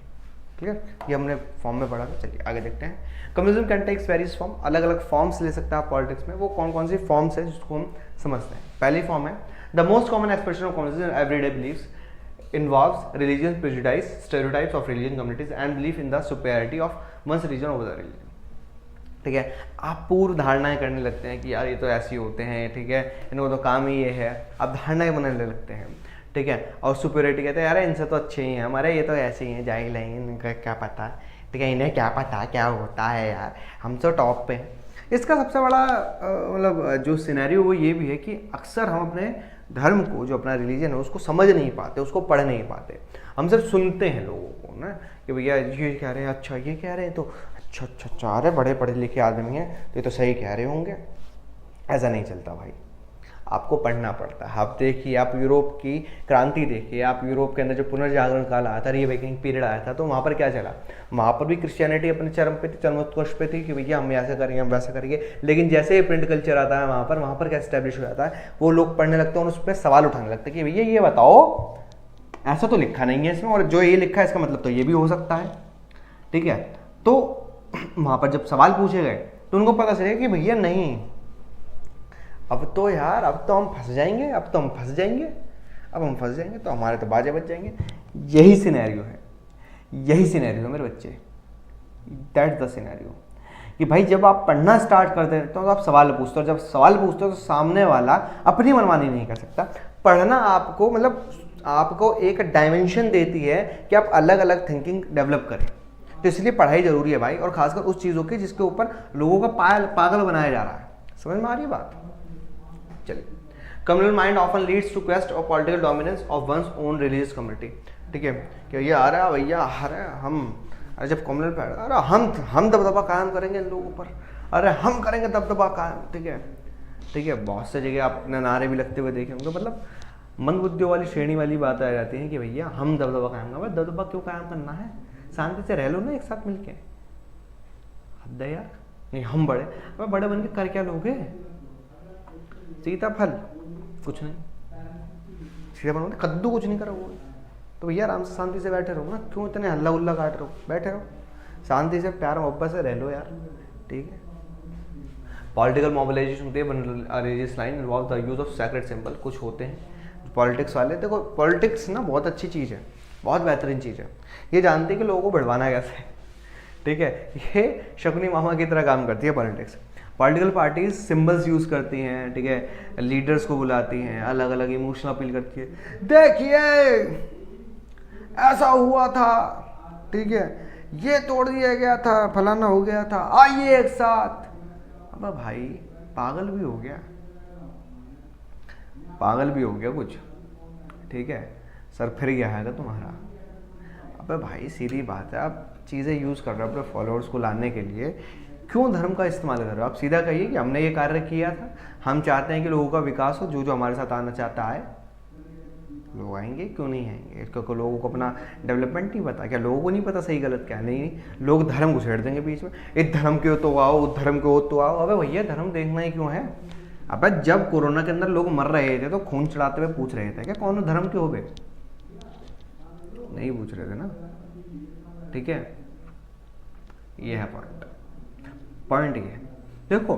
ठीक है। ये हमने फॉर्म में पढ़ा था। चलिए आगे देखते हैं। Communism can takes various form, अलग अलग फॉर्म्स ले सकता है पॉलिटिक्स में। वो कौन कौन सी फॉर्म्स है जिसको हम समझते हैं। पहली फॉर्म है the most common expression of communism everyday beliefs involves religious prejudice, stereotypes of religion communities and belief in the superiority of one's religion over the religion, ठीक है। आप पूर्व धारणाएं करने लगते हैं कि यार ये तो ऐसे ही होते हैं, ठीक है, इनको तो काम ही ये है, आप धारणाएं बनाने लगते हैं, ठीक है। और सुपीरियरिटी कहते हैं यार इनसे तो अच्छे ही हैं, हमारे ये तो ऐसे ही हैं, जाहिल हैं, इनका क्या पता, ठीक है, इन्हें क्या पता क्या होता है यार, हम तो टॉप पे हैं। इसका सबसे बड़ा मतलब जो सिनेरियो वो ये भी है कि अक्सर हम अपने धर्म को, जो अपना रिलीजन है, उसको समझ नहीं पाते, उसको पढ़ नहीं पाते। हम सिर्फ सुनते हैं लोगों को ना कि भैया ये कह रहे हैं, अच्छा ये कह रहे हैं तो अच्छा अरे बड़े पढ़े लिखे आदमी हैं तो ये तो सही कह रहे होंगे। ऐसा नहीं चलता भाई, आपको पढ़ना पड़ता है। आप देखिए, आप यूरोप की क्रांति देखिए, आप यूरोप के अंदर जो पुनर्जागरण काल आया था, रीअवेकनिंग पीरियड आया था, तो वहाँ पर क्या चला, वहाँ पर भी क्रिश्चियनिटी अपने चरम पे थी, चरमोत्कर्ष पे थी कि भैया हम ऐसा करेंगे, हम वैसा करेंगे। लेकिन जैसे ही प्रिंट कल्चर आता है वहाँ पर क्या स्टैब्लिश हो जाता है, वो लोग पढ़ने लगते हैं और उस पर सवाल उठाने लगते हैं कि भैया ये बताओ, ऐसा तो लिखा नहीं है इसमें, और जो ये लिखा है इसका मतलब तो ये भी हो सकता है, ठीक है। तो वहाँ पर जब सवाल पूछे गए तो उनको पता चलेगा कि भैया नहीं, अब तो यार अब तो हम फंस जाएंगे, अब हम फंस जाएंगे तो हमारे तो बाजे बच जाएंगे। यही सिनेरियो है मेरे बच्चे, दैट्स द सिनेरियो कि भाई जब आप पढ़ना स्टार्ट करते हैं तो आप सवाल पूछते हो, जब सवाल पूछते हो तो सामने वाला अपनी मनमानी नहीं कर सकता। पढ़ना आपको मतलब आपको एक डायमेंशन देती है कि आप अलग अलग थिंकिंग डेवलप करें, तो इसलिए पढ़ाई जरूरी है भाई, और खासकर उस चीज़ों की जिसके ऊपर लोगों का पागल बनाया जा रहा है। समझ में आ रही बात? चलिए, communal mind often leads to quest of political dominance of one's own religious community, ठीक है। कि ये आ रहा है भैया, अरे हम, अरे जब कम्युनल पे अरे हम दबदबा कायम करेंगे इन लोगों पर, अरे हम करेंगे दबदबा कायम, ठीक है। बहुत से जगह आप अपने नारे भी लगते हुए देखे होंगे, मतलब मंदबुद्धियों वाली श्रेणी वाली बात आ जाती है कि भैया हम दबदबा कायम करेंगे। दबदबा क्यों कायम करना है, शांति से रह लो ना एक साथ मिलके। हद है यार, नहीं हम बड़े, अब बड़े बन के कर क्या लोगे, सीताफल कुछ नहीं, सीताफल कद्दू कुछ नहीं करा वो, तो भैया आराम से शांति से बैठे रहो ना, क्यों इतने हल्ला उल्ला काट रहे हो, बैठे रहो शांति से, प्यार मोहब्बत से रह लो यार, ठीक है। पॉलिटिकल मोबिलाइजेशन होती है religious line involve the use of sacred symbol. कुछ होते हैं पॉलिटिक्स वाले, देखो पॉलिटिक्स ना बहुत अच्छी चीज़ है, बहुत बेहतरीन चीज़ है, ये जानते हैं कि लोगों को भिड़वाना कैसे है, ठीक है। ये शकुनी मामा की तरह काम करती है politics. Political parties symbols use करती हैं, ठीक है, लीडर्स को बुलाती हैं, अलग अलग इमोशनल अपील करती है, देखिए ऐसा हुआ था, ठीक है, ये तोड़ दिया गया था, फलाना हो गया था, आइए एक साथ। अब भाई पागल भी हो गया कुछ, ठीक है, सर फिर गया है तुम्हारा। अबे भाई सीधी बात है, आप चीज़ें यूज़ कर रहे हो अपने फॉलोअर्स को लाने के लिए, क्यों धर्म का इस्तेमाल कर रहे हो? आप सीधा कहिए कि हमने ये कार्य किया था, हम चाहते हैं कि लोगों का विकास हो, जो हमारे साथ आना चाहता है लोग आएंगे, क्यों नहीं आएंगे? क्योंकि लोगों को अपना डेवलपमेंट नहीं पता क्या? लोगों को नहीं पता सही गलत क्या? नहीं, लोग धर्म घुसेड़ देंगे बीच में, इस धर्म के हो तो आओ, उस धर्म के हो तो आओ। अबे भैया धर्म देखना ही क्यों है? अबे जब कोरोना के अंदर लोग मर रहे थे तो खून चढ़ाते हुए पूछ रहे थे क्या कौन धर्म के हो गए? नहीं पूछ रहे थे ना, ठीक है। ये है पॉइंट ये देखो,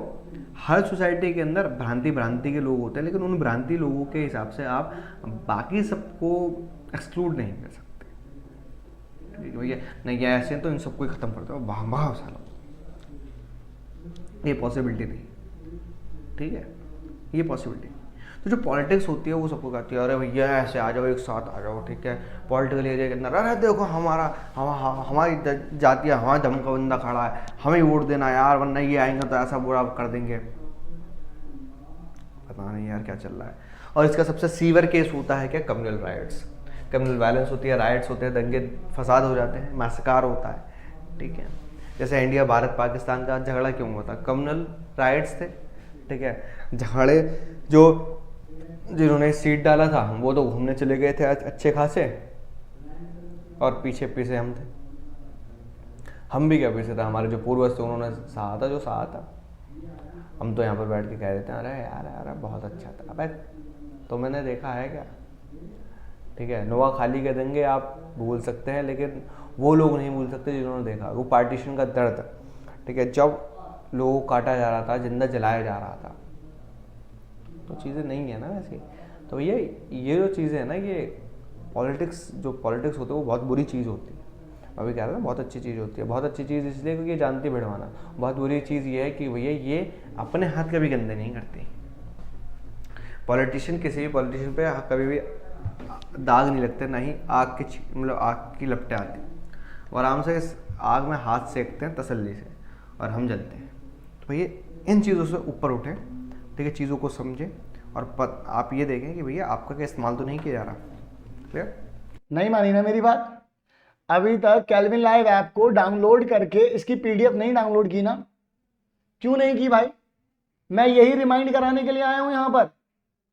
हर सोसाइटी के अंदर भ्रांति के लोग होते हैं, लेकिन उन भ्रांति लोगों के हिसाब से आप बाकी सबको एक्सक्लूड नहीं कर सकते। भैया नहीं ऐसे तो इन सबको ही खत्म कर दो, वाह साला, ये पॉसिबिलिटी नहीं, ठीक है, ये पॉसिबिलिटी। तो जो पॉलिटिक्स होती है वो सबको कहती है, अरे भैया ऐसे आ जाओ, एक साथ आ जाओ, ठीक है, पॉलिटिकल एरिया के अंदर, अरे देखो हमारी जाति है, हमारे धर्म का बंदा खड़ा है, हमें वोट देना यार, वरना ये आएंगे तो ऐसा बुरा कर देंगे। पता नहीं यार क्या चल रहा है। और इसका सबसे सीवियर केस होता है क्या? कम्युनल राइट्स, कम्युनल वायलेंस होती है, राइट्स होते हैं, दंगे फसाद हो जाते हैं, मैसकार होता है, ठीक है। जैसे इंडिया भारत पाकिस्तान का झगड़ा क्यों हुआ था, कम्युनल राइट्स थे, ठीक है। झगड़े जो जिन्होंने सीट डाला था वो तो घूमने चले गए थे अच्छे खासे, और पीछे पीछे हम थे। हम भी क्या पीछे था, हमारे जो पूर्वज थे उन्होंने सहा था जो सहा था। हम तो यहाँ पर बैठ के कह देते हैं अरे यार यार बहुत अच्छा था। अबे तो मैंने देखा है क्या, ठीक है। नोआ खाली कह देंगे आप भूल सकते हैं, लेकिन वो लोग नहीं भूल सकते जिन्होंने देखा। वो पार्टीशन का दर्द, ठीक है, जब लोगों को काटा जा रहा था, जिंदा जलाया जा रहा था, तो चीज़ें नहीं है ना वैसे। तो ये जो चीज़ें हैं ना, ये पॉलिटिक्स होते हैं वो बहुत बुरी चीज़ होती है। अभी कह रहा था बहुत अच्छी चीज़ होती है, बहुत अच्छी चीज़ इसलिए क्योंकि ये जानती भिड़वाना। बहुत बुरी चीज़ ये है कि भैया ये अपने हाथ कभी गंदे नहीं करते। पॉलिटिशियन किसी भी पॉलिटिशियन पे कभी भी दाग नहीं लगते, ना ही आग की लपटें आती, और आराम से इस आग में हाथ सेकते हैं तसल्ली से, और हम जलते हैं। तो भैया इन चीज़ों से ऊपर उठें, ठीक है, चीज़ों को समझें, और आप ये देखें कि भैया आपका क्या इस्तेमाल तो नहीं किया जा रहा। क्लियर? नहीं मानी ना मेरी बात? अभी तक कैल्विन लाइव ऐप को डाउनलोड करके इसकी पीडीएफ नहीं डाउनलोड की ना? क्यों नहीं की भाई? मैं यही रिमाइंड कराने के लिए आया हूं यहां पर।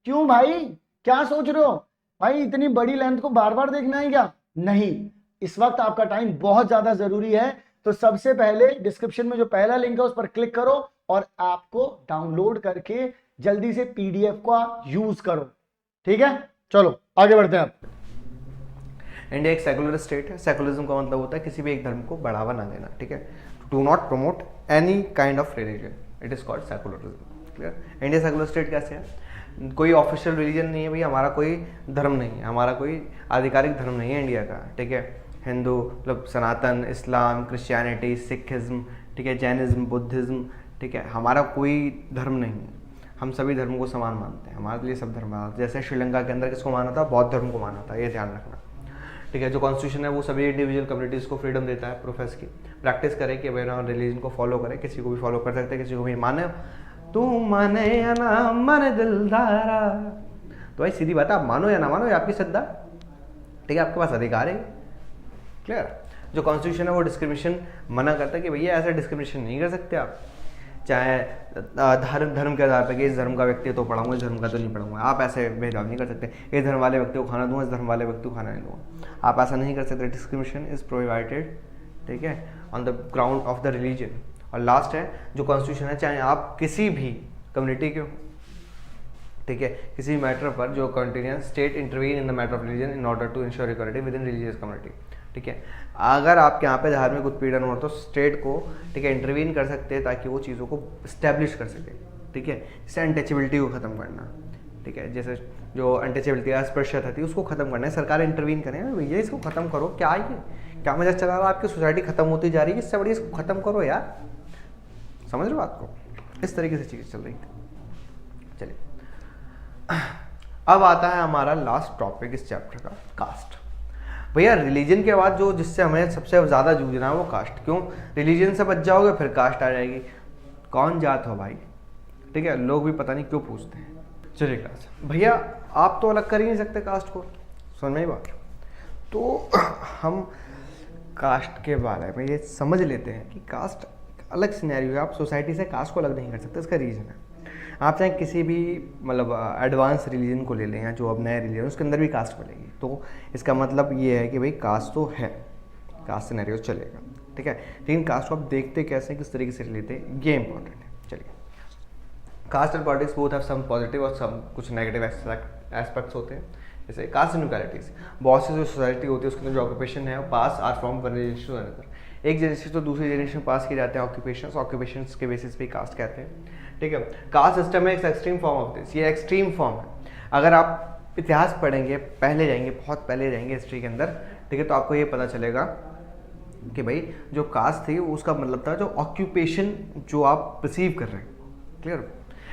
क्यों भाई, क्या सोच रहे हो भाई? इतनी बड़ी लेंथ को बार बार देखना है क्या? नहीं, इस वक्त आपका टाइम बहुत ज्यादा जरूरी है। तो सबसे पहले डिस्क्रिप्शन में जो पहला लिंक है उस पर क्लिक करो और आपको डाउनलोड करके जल्दी से पीडीएफ का यूज करो, ठीक है? चलो आगे बढ़ते हैं। आप इंडिया एक सेकुलर स्टेट है। सेकुलरिज्म का मतलब होता है किसी भी एक धर्म को बढ़ावा ना देना, ठीक है। Do not promote any kind of religion, it is called secularism. Clear? India secular state कैसे है? कोई ऑफिशियल रिलीजन नहीं है भैया, हमारा कोई धर्म नहीं है, हमारा कोई आधिकारिक धर्म नहीं है इंडिया का, ठीक है। हिंदू मतलब सनातन, इस्लाम, क्रिश्चियनिटी, सिखिज्म, ठीक है, जैनिज्म, बुद्धिज्म, ठीक है, हमारा कोई धर्म नहीं है। हम सभी धर्मों को समान मानते हैं, हमारे लिए सब धर्म। जैसे श्रीलंका के अंदर किसको माना था? बौद्ध धर्म को माना था, ये ध्यान रखना, ठीक है। जो कॉन्स्टिट्यूशन है वो सभी इंडिविजुअल कम्युनिटीज़ को फ्रीडम देता है प्रोफेस की। प्रैक्टिस करें कि भाई ना रिलीजन को फॉलो करें, किसी को भी फॉलो कर सकते हैं, किसी को भी माने, तू माने या ना माने दिलदारा। तो भाई सीधी बात है, आप मानो या ना मानो, ये आपकी श्रद्धा, ठीक है, आपके पास अधिकार है। क्लियर? जो कॉन्स्टिट्यूशन है वो डिस्क्रिमिनेशन मना करता है कि भैया ऐसा डिस्क्रिमिनेशन नहीं कर सकते आप, चाहे धर्म के आधार पर कि इस धर्म का व्यक्ति तो पढ़ाऊंगा, इस धर्म का तो नहीं पढ़ाऊंगा। आप ऐसे भेदभाव नहीं कर सकते, इस धर्म वाले व्यक्ति को खाना दूंगा, इस धर्म वाले व्यक्ति को खाना नहीं दूंगा। आप ऐसा नहीं कर सकते। डिस्क्रिमिनेशन इज प्रोहिबिटेड, ठीक है, on the ground of the religion. और लास्ट है जो कॉन्स्टिट्यूशन है, चाहे आप किसी भी कम्युनिटी के हो, ठीक है, किसी मैटर पर जो continuous state intervene in the matter of religion in order to ensure equality within religious community, ठीक है। अगर आपके यहाँ पे धार्मिक उत्पीड़न हो तो स्टेट को, ठीक है, इंटरवीन कर सकते हैं ताकि वो चीज़ों को इस्टेब्लिश कर सके, ठीक है। जैसे अनटचेबिलिटी को ख़त्म करना, ठीक है, जैसे जो अनटचेबिलिटी अस्पृश्यता थी उसको खत्म करना है, सरकार इंटरवीन करें, भैया इसको खत्म करो। क्या ये क्या मजा चला रहा है? आपकी सोसाइटी खत्म होती जा रही है, इससे बड़ी इसको खत्म करो यार। समझ रहे हो बात को? इस तरीके से चीज़ें चल रही थी। चलिए अब आता है हमारा लास्ट टॉपिक इस चैप्टर का, कास्ट। भैया रिलीजन के बाद जो जिससे हमें सबसे ज़्यादा जूझना है वो कास्ट। क्यों? रिलीजन से बच जाओगे फिर कास्ट आ जाएगी। कौन जात हो भाई, ठीक है, लोग भी पता नहीं क्यों पूछते हैं। चलिए क्लास, भैया आप तो अलग कर ही नहीं सकते कास्ट को, समझ में ही बात। तो हम कास्ट के बारे में ये समझ लेते हैं कि कास्ट अलग सिनेरियो है। आप सोसाइटी से कास्ट को अलग नहीं कर सकते। इसका रीज़न है, आप चाहे किसी भी मतलब एडवांस रिलीजन को ले लें या जो अब नया रिलीजन उसके अंदर भी कास्ट मिलेगी। तो इसका मतलब ये है कि भाई कास्ट तो है, कास्ट सिनेरियो चलेगा, ठीक है। लेकिन कास्ट को आप देखते कैसे, किस तरीके से लेते हैं, ये इंपॉर्टेंट है। चलिए, caste and politics both have some positive और सम कुछ नेगेटिव एस्पेक्ट्स होते हैं। जैसे कास्ट इनइक्वालिटीज, बहुत सी जो सोसाइटी होती है उसके अंदर जो ऑक्यूपेशन है वो pass are from one generation to another, एक जनरेशन तो दूसरी जनरेशन पास किए जाते हैं ऑक्यूपेशन के बेसिस पे कास्ट कहते हैं, ठीक है। कास्ट सिस्टम है एक एक्सट्रीम फॉर्म ऑफ दिस, ये एक्सट्रीम फॉर्म है। अगर आप इतिहास पढ़ेंगे, पहले जाएंगे, बहुत पहले जाएंगे हिस्ट्री के अंदर, ठीक है, तो आपको ये पता चलेगा कि भाई जो कास्ट थी उसका मतलब था जो ऑक्यूपेशन जो आप रिसीव कर रहे हैं। क्लियर?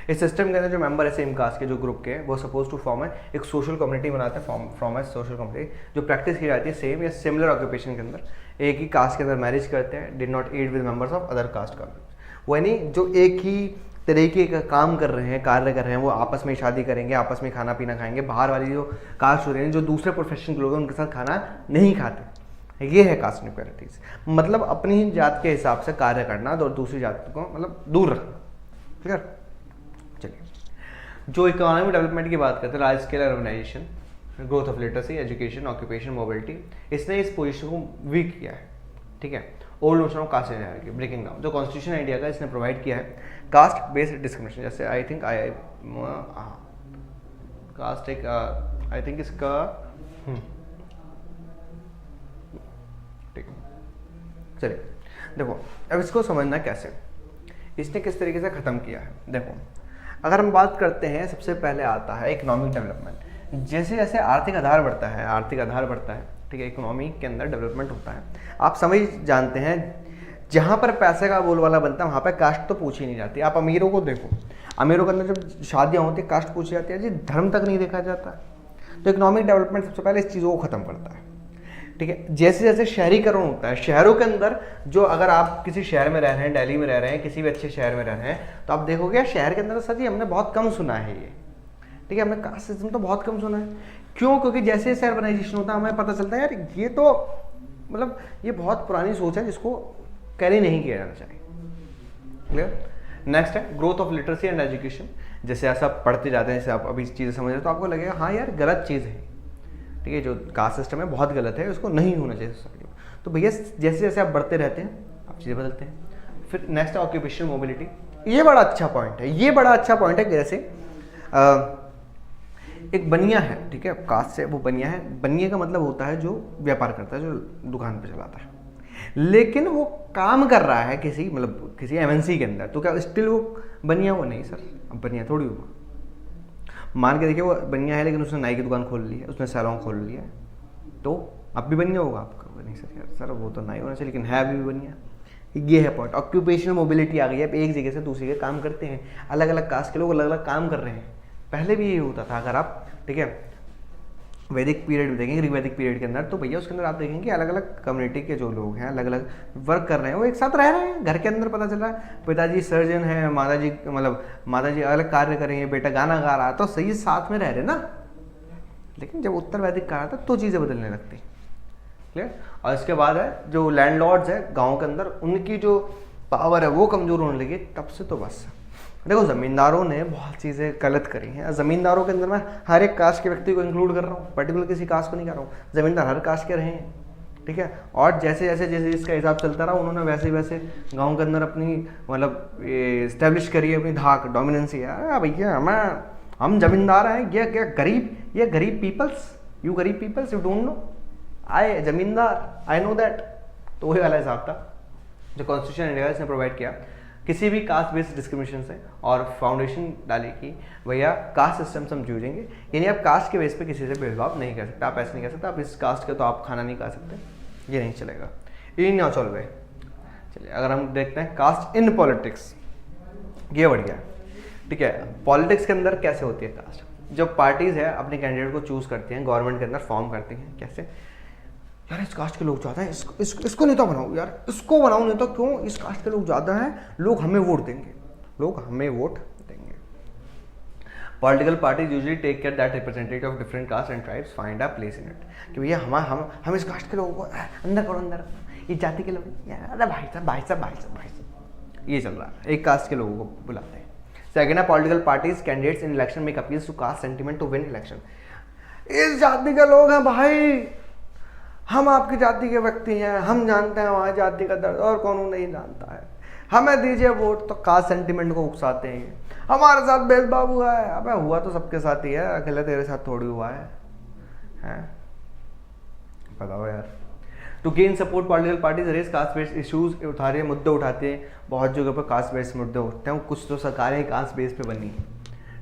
इस सिस्टम के अंदर जो मेंबर है सेम कास्ट के जो ग्रुप के वो सपोज टू फॉर्म है एक सोशल कम्युनिटी बनाते हैं, फॉर्म है सोशल कम्युनिटी जो प्रैक्टिस की जाती है सेम या सिमिलर ऑक्यूपेशन के अंदर। एक ही कास्ट के अंदर मैरिज करते हैं, did not eat with members of other caste community. वो यानी जो एक ही तरीके का काम कर रहे हैं, कार्य कर रहे हैं, वो आपस में शादी करेंगे, आपस में खाना पीना खाएंगे। बाहर वाली जो कास्ट हो रही है, जो दूसरे प्रोफेशन के लोग हैं उनके साथ खाना नहीं खाते, ये है कास्ट इनइक्वालिटीज, मतलब अपनी ही जात के हिसाब से कार्य करना और दूसरी जात को मतलब दूर रखना। क्लियर? चलिए, जो इकोनॉमिक डेवलपमेंट की बात करते हैं, large scale urbanisation, growth of literacy, education, occupation, mobility, इसने इस पोजीशन को वीक किया है। ठीक है, ओल्ड नोशन ऑफ कास्ट की ब्रेकिंग डाउन, जो कॉन्स्टिट्यूशन इंडिया का इसने प्रोवाइड किया है कास्ट बेस्ड डिस्क्रिमिनेशन, जैसे आई थिंक कास्ट एक आई थिंक इसका ठीक है। चलिए देखो, अब इसको समझना कैसे, इसने किस तरीके से ख़त्म किया है। देखो, अगर हम बात करते हैं, सबसे पहले आता है इकोनॉमिक डेवलपमेंट। जैसे जैसे आर्थिक आधार बढ़ता है, ठीक है, इकोनॉमी के अंदर डेवलपमेंट होता है। आप समझ जानते हैं, जहाँ पर पैसे का बोलबाला बनता है वहाँ पर कास्ट तो पूछी नहीं जाती। आप अमीरों को देखो, अमीरों के अंदर जब शादियाँ होती है कास्ट पूछी जाती है जी, धर्म तक नहीं देखा जाता। तो इकोनॉमिक डेवलपमेंट सबसे पहले इस चीज़ों को ख़त्म करता है। ठीक है, जैसे जैसे शहरीकरण होता है, शहरों के अंदर जो, अगर आप किसी शहर में रह रहे हैं, दिल्ली में रह रहे हैं, किसी भी अच्छे शहर में रह रहे हैं, तो आप देखोगे शहर के अंदर सच ही हमने बहुत कम सुना है ये। ठीक है, हमने कास्ट सिस्टम तो बहुत कम सुना है। क्यों? क्योंकि जैसे जैसे अर्बनाइजेशन होता है हमें पता चलता है यार ये तो मतलब ये बहुत पुरानी सोच है जिसको कैरी नहीं किया जाना चाहिए। क्लियर? नेक्स्ट है growth of literacy and education. जैसे ऐसा पढ़ते जाते हैं, जैसे आप अभी चीज़ें समझ रहे हो तो आपको लगेगा हाँ यार गलत चीज़ है। ठीक है, जो कास्ट सिस्टम है बहुत गलत है, उसको नहीं होना चाहिए सोसाइटी में। तो भैया जैसे जैसे आप बढ़ते रहते हैं आप चीज़ें बदलते हैं। फिर नेक्स्ट है ऑक्यूपेशनल मोबिलिटी। ये बड़ा अच्छा पॉइंट है, कि जैसे एक बनिया है, ठीक है, कास्ट से वो बनिया है। बनिया का मतलब होता है जो व्यापार करता है, जो दुकान पे चलाता है, लेकिन वो काम कर रहा है किसी मतलब किसी एमएनसी के अंदर, तो क्या स्टिल वो बनिया? वो नहीं सर, अब बनिया थोड़ी हुआ। मान के देखिए वो बनिया है लेकिन उसने नाई की दुकान खोल ली है, उसने सैलून खोल लिया है, तो अब भी बनिया होगा आपका? नहीं सर, यार सर वो तो नाई होना चाहिए लेकिन है अभी भी बनिया। ये है पॉइंट। ऑक्यूपेशनल मोबिलिटी आ गई है, अब एक जगह से दूसरी जगह काम करते हैं, अलग अलग कास्ट के लोग अलग अलग काम कर रहे हैं। पहले भी ये होता था, अगर आप ठीक है वैदिक पीरियड में देखेंगे, ऋग्वैदिक पीरियड के अंदर, तो भैया उसके अंदर आप देखेंगे अलग अलग कम्युनिटी के जो लोग हैं अलग अलग वर्क कर रहे हैं, वो एक साथ रह रहे हैं। घर के अंदर पता चल रहा है पिताजी सर्जन है, माताजी अलग कार्य कर रही है, बेटा गाना गा रहा है, तो सही साथ में रह रहे ना। लेकिन जब उत्तर वैदिक काल आता तो चीज़ें बदलने लगती। क्लियर? और इसके बाद है जो लैंडलॉर्ड्स है गाँव के अंदर, उनकी जो पावर है वो कमज़ोर होने लगी। तब से तो बस देखो, ज़मींदारों ने बहुत चीज़ें गलत करी हैं। ज़मींदारों के अंदर मैं हर एक कास्ट के व्यक्ति को इंक्लूड कर रहा हूँ, पर्टिकुलर किसी कास्ट को नहीं कर रहा हूँ। ज़मींदार हर कास्ट के रहे हैं, ठीक है। और जैसे जैसे इसका हिसाब चलता रहा, उन्होंने वैसे वैसे गाँव के अंदर अपनी मतलब इस्टेब्लिश करी है, अपनी धाक डोमिनेंसी है। भैया हम ज़मींदार हैं, ये गरीब पीपल्स, यू डोंट नो, आई ज़मींदार, आई नो दैट। तो वही वाला हिसाब था जो कॉन्स्टिट्यूशन इंडिया इसने प्रोवाइड किया किसी भी कास्ट बेस्ड डिस्क्रिमिनेशन से, और फाउंडेशन डाली कि भैया कास्ट सिस्टम से हम जूझेंगे, यानी आप कास्ट के बेस पे किसी से भेदभाव नहीं कर सकते। आप ऐसे नहीं कर सकते, आप इस कास्ट के तो आप खाना नहीं खा सकते, ये नहीं चलेगा, ये नहीं चल रहा है। चलिए अगर हम देखते हैं कास्ट इन पॉलिटिक्स, ये बढ़िया है, ठीक है। पॉलिटिक्स के अंदर कैसे होती है कास्ट? जब पार्टीज़ है अपने कैंडिडेट को चूज़ करती हैं, गवर्नमेंट के अंदर फॉर्म करती हैं, कैसे यार इस कास्ट के लोग ज़्यादा हैं, इसको नेता बनाओ यार, इसको बनाओ नेता। क्यों? इस कास्ट के लोग ज़्यादा हैं, लोग हमें वोट देंगे। Political parties usually take care that representative of different caste and tribes find a place in it, कि भैया हम इस कास्ट के लोगों को अंदर करो, इस जाति के लोग, अरे भाई साहब, ये चल रहा है, एक कास्ट के लोगों को बुलाते हैं। सेकेंड है political parties candidates in election make appeals to caste sentiment to win election. इस जाति के लोग हैं भाई, हम आपकी जाति के व्यक्ति हैं, हम जानते हैं हमारी जाति का दर्द, और कौन नहीं जानता है, हमें दीजिए वोट। तो कास्ट सेंटिमेंट को उकसाते हैं, हमारे साथ भेदभाव हुआ है। अबे हुआ तो सबके साथ ही है, अकेले तेरे साथ थोड़ी हुआ है, हैं? बताओ यार। To gain support political parties raise caste based issues, मुद्दे उठाते हैं, बहुत जगह पर कास्ट बेस्ड मुद्दे उठते हैं। कुछ तो सरकारें कास्ट बेस पे बनी है,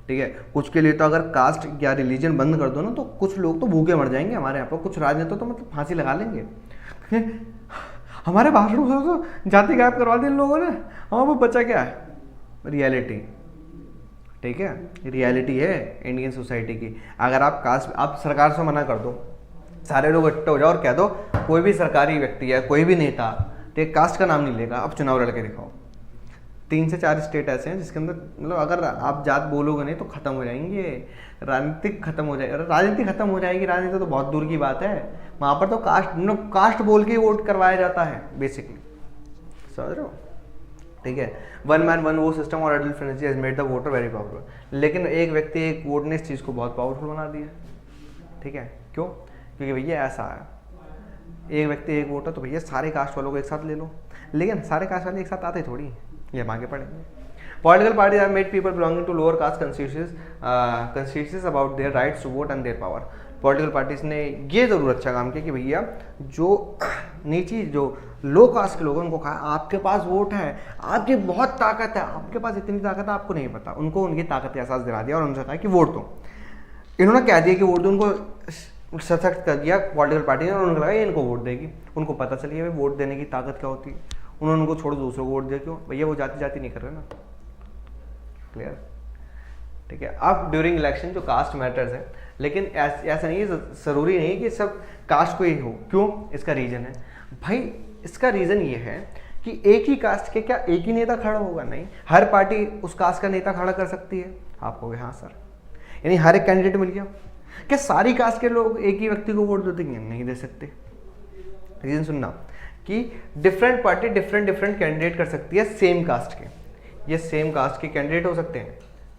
ठीक है। कुछ के लिए तो अगर कास्ट या रिलीजन बंद कर दो ना, तो कुछ लोग तो भूखे मर जाएंगे। हमारे यहाँ पर कुछ राजनेता तो मतलब फांसी लगा लेंगे। हमारे भाषणों से तो जाति गायब करवा दी इन लोगों ने, हाँ वो बचा क्या है? रियलिटी, ठीक है, रियलिटी है इंडियन सोसाइटी की। अगर आप कास्ट, आप सरकार से मना कर दो, सारे लोग इकट्ठे हो जाओ और कह दो कोई भी सरकारी व्यक्ति है, कोई भी नेता, तो एक कास्ट का नाम नहीं लेगा, अब चुनाव लड़के दिखाओ, 3 से 4 स्टेट ऐसे हैं जिसके अंदर मतलब अगर आप जात बोलोगे नहीं तो खत्म हो जाएंगे, राजनीतिक खत्म हो जाएगी, राजनीति खत्म हो जाएगी, राजनीति तो बहुत दूर की बात है। वहाँ पर तो कास्ट बोल के ही वोट करवाया जाता है बेसिकली, समझ रहे हो? ठीक है, 1 man 1 vote सिस्टम और adult Frenchie has made the voter very powerful. लेकिन एक व्यक्ति एक वोट ने इस चीज़ को बहुत पावरफुल बना दिया। ठीक है, क्यों? क्योंकि भैया ऐसा है, एक व्यक्ति एक वोट है तो भैया सारे कास्ट वालों को एक साथ ले लो, लेकिन सारे कास्ट वाले एक साथ आते थोड़ी, ये आगे पढ़ेंगे। Political parties have made people belonging to lower caste conscious about their rights to vote and their power. Political parties ने ये जरूर अच्छा काम किया कि भैया जो नीची जो लो कास्ट के लोग हैं उनको कहा आपके पास वोट है, आपकी बहुत ताकत है, आपके पास इतनी ताकत है आपको नहीं पता, उनको उनकी ताकत का एहसास दिला दिया और उनसे कहा कि वोट दो। इन्होंने कह दिया कि वोट दो, उनको सशक्त कर दिया पॉलिटिकल पार्टी ने, और उनको लगा ये इनको वोट देगी, उनको पता चल गया वोट देने की ताकत क्या होती है, उन्होंने उनको छोड़ दूसरों को वोट दिया। क्यों? भैया वो जाति जाति नहीं कर रहे ना, क्लियर? ठीक है, अब ड्यूरिंग इलेक्शन जो कास्ट मैटर्स है, लेकिन ऐसा नहीं है, ज़रूरी नहीं कि सब कास्ट को ही हो। क्यों? इसका रीज़न है भाई, इसका रीज़न ये है कि एक ही कास्ट के क्या एक ही नेता खड़ा होगा? नहीं, हर पार्टी उस कास्ट का नेता खड़ा कर सकती है। आप कहोगे हाँ सर, यानी हर एक कैंडिडेट मिल गया, क्या सारी कास्ट के लोग एक ही व्यक्ति को वोट दे देंगे? नहीं दे सकते। रीज़न सुनना कि डिफरेंट पार्टी डिफरेंट कैंडिडेट कर सकती है सेम कास्ट के, ये सेम कास्ट के कैंडिडेट हो सकते हैं।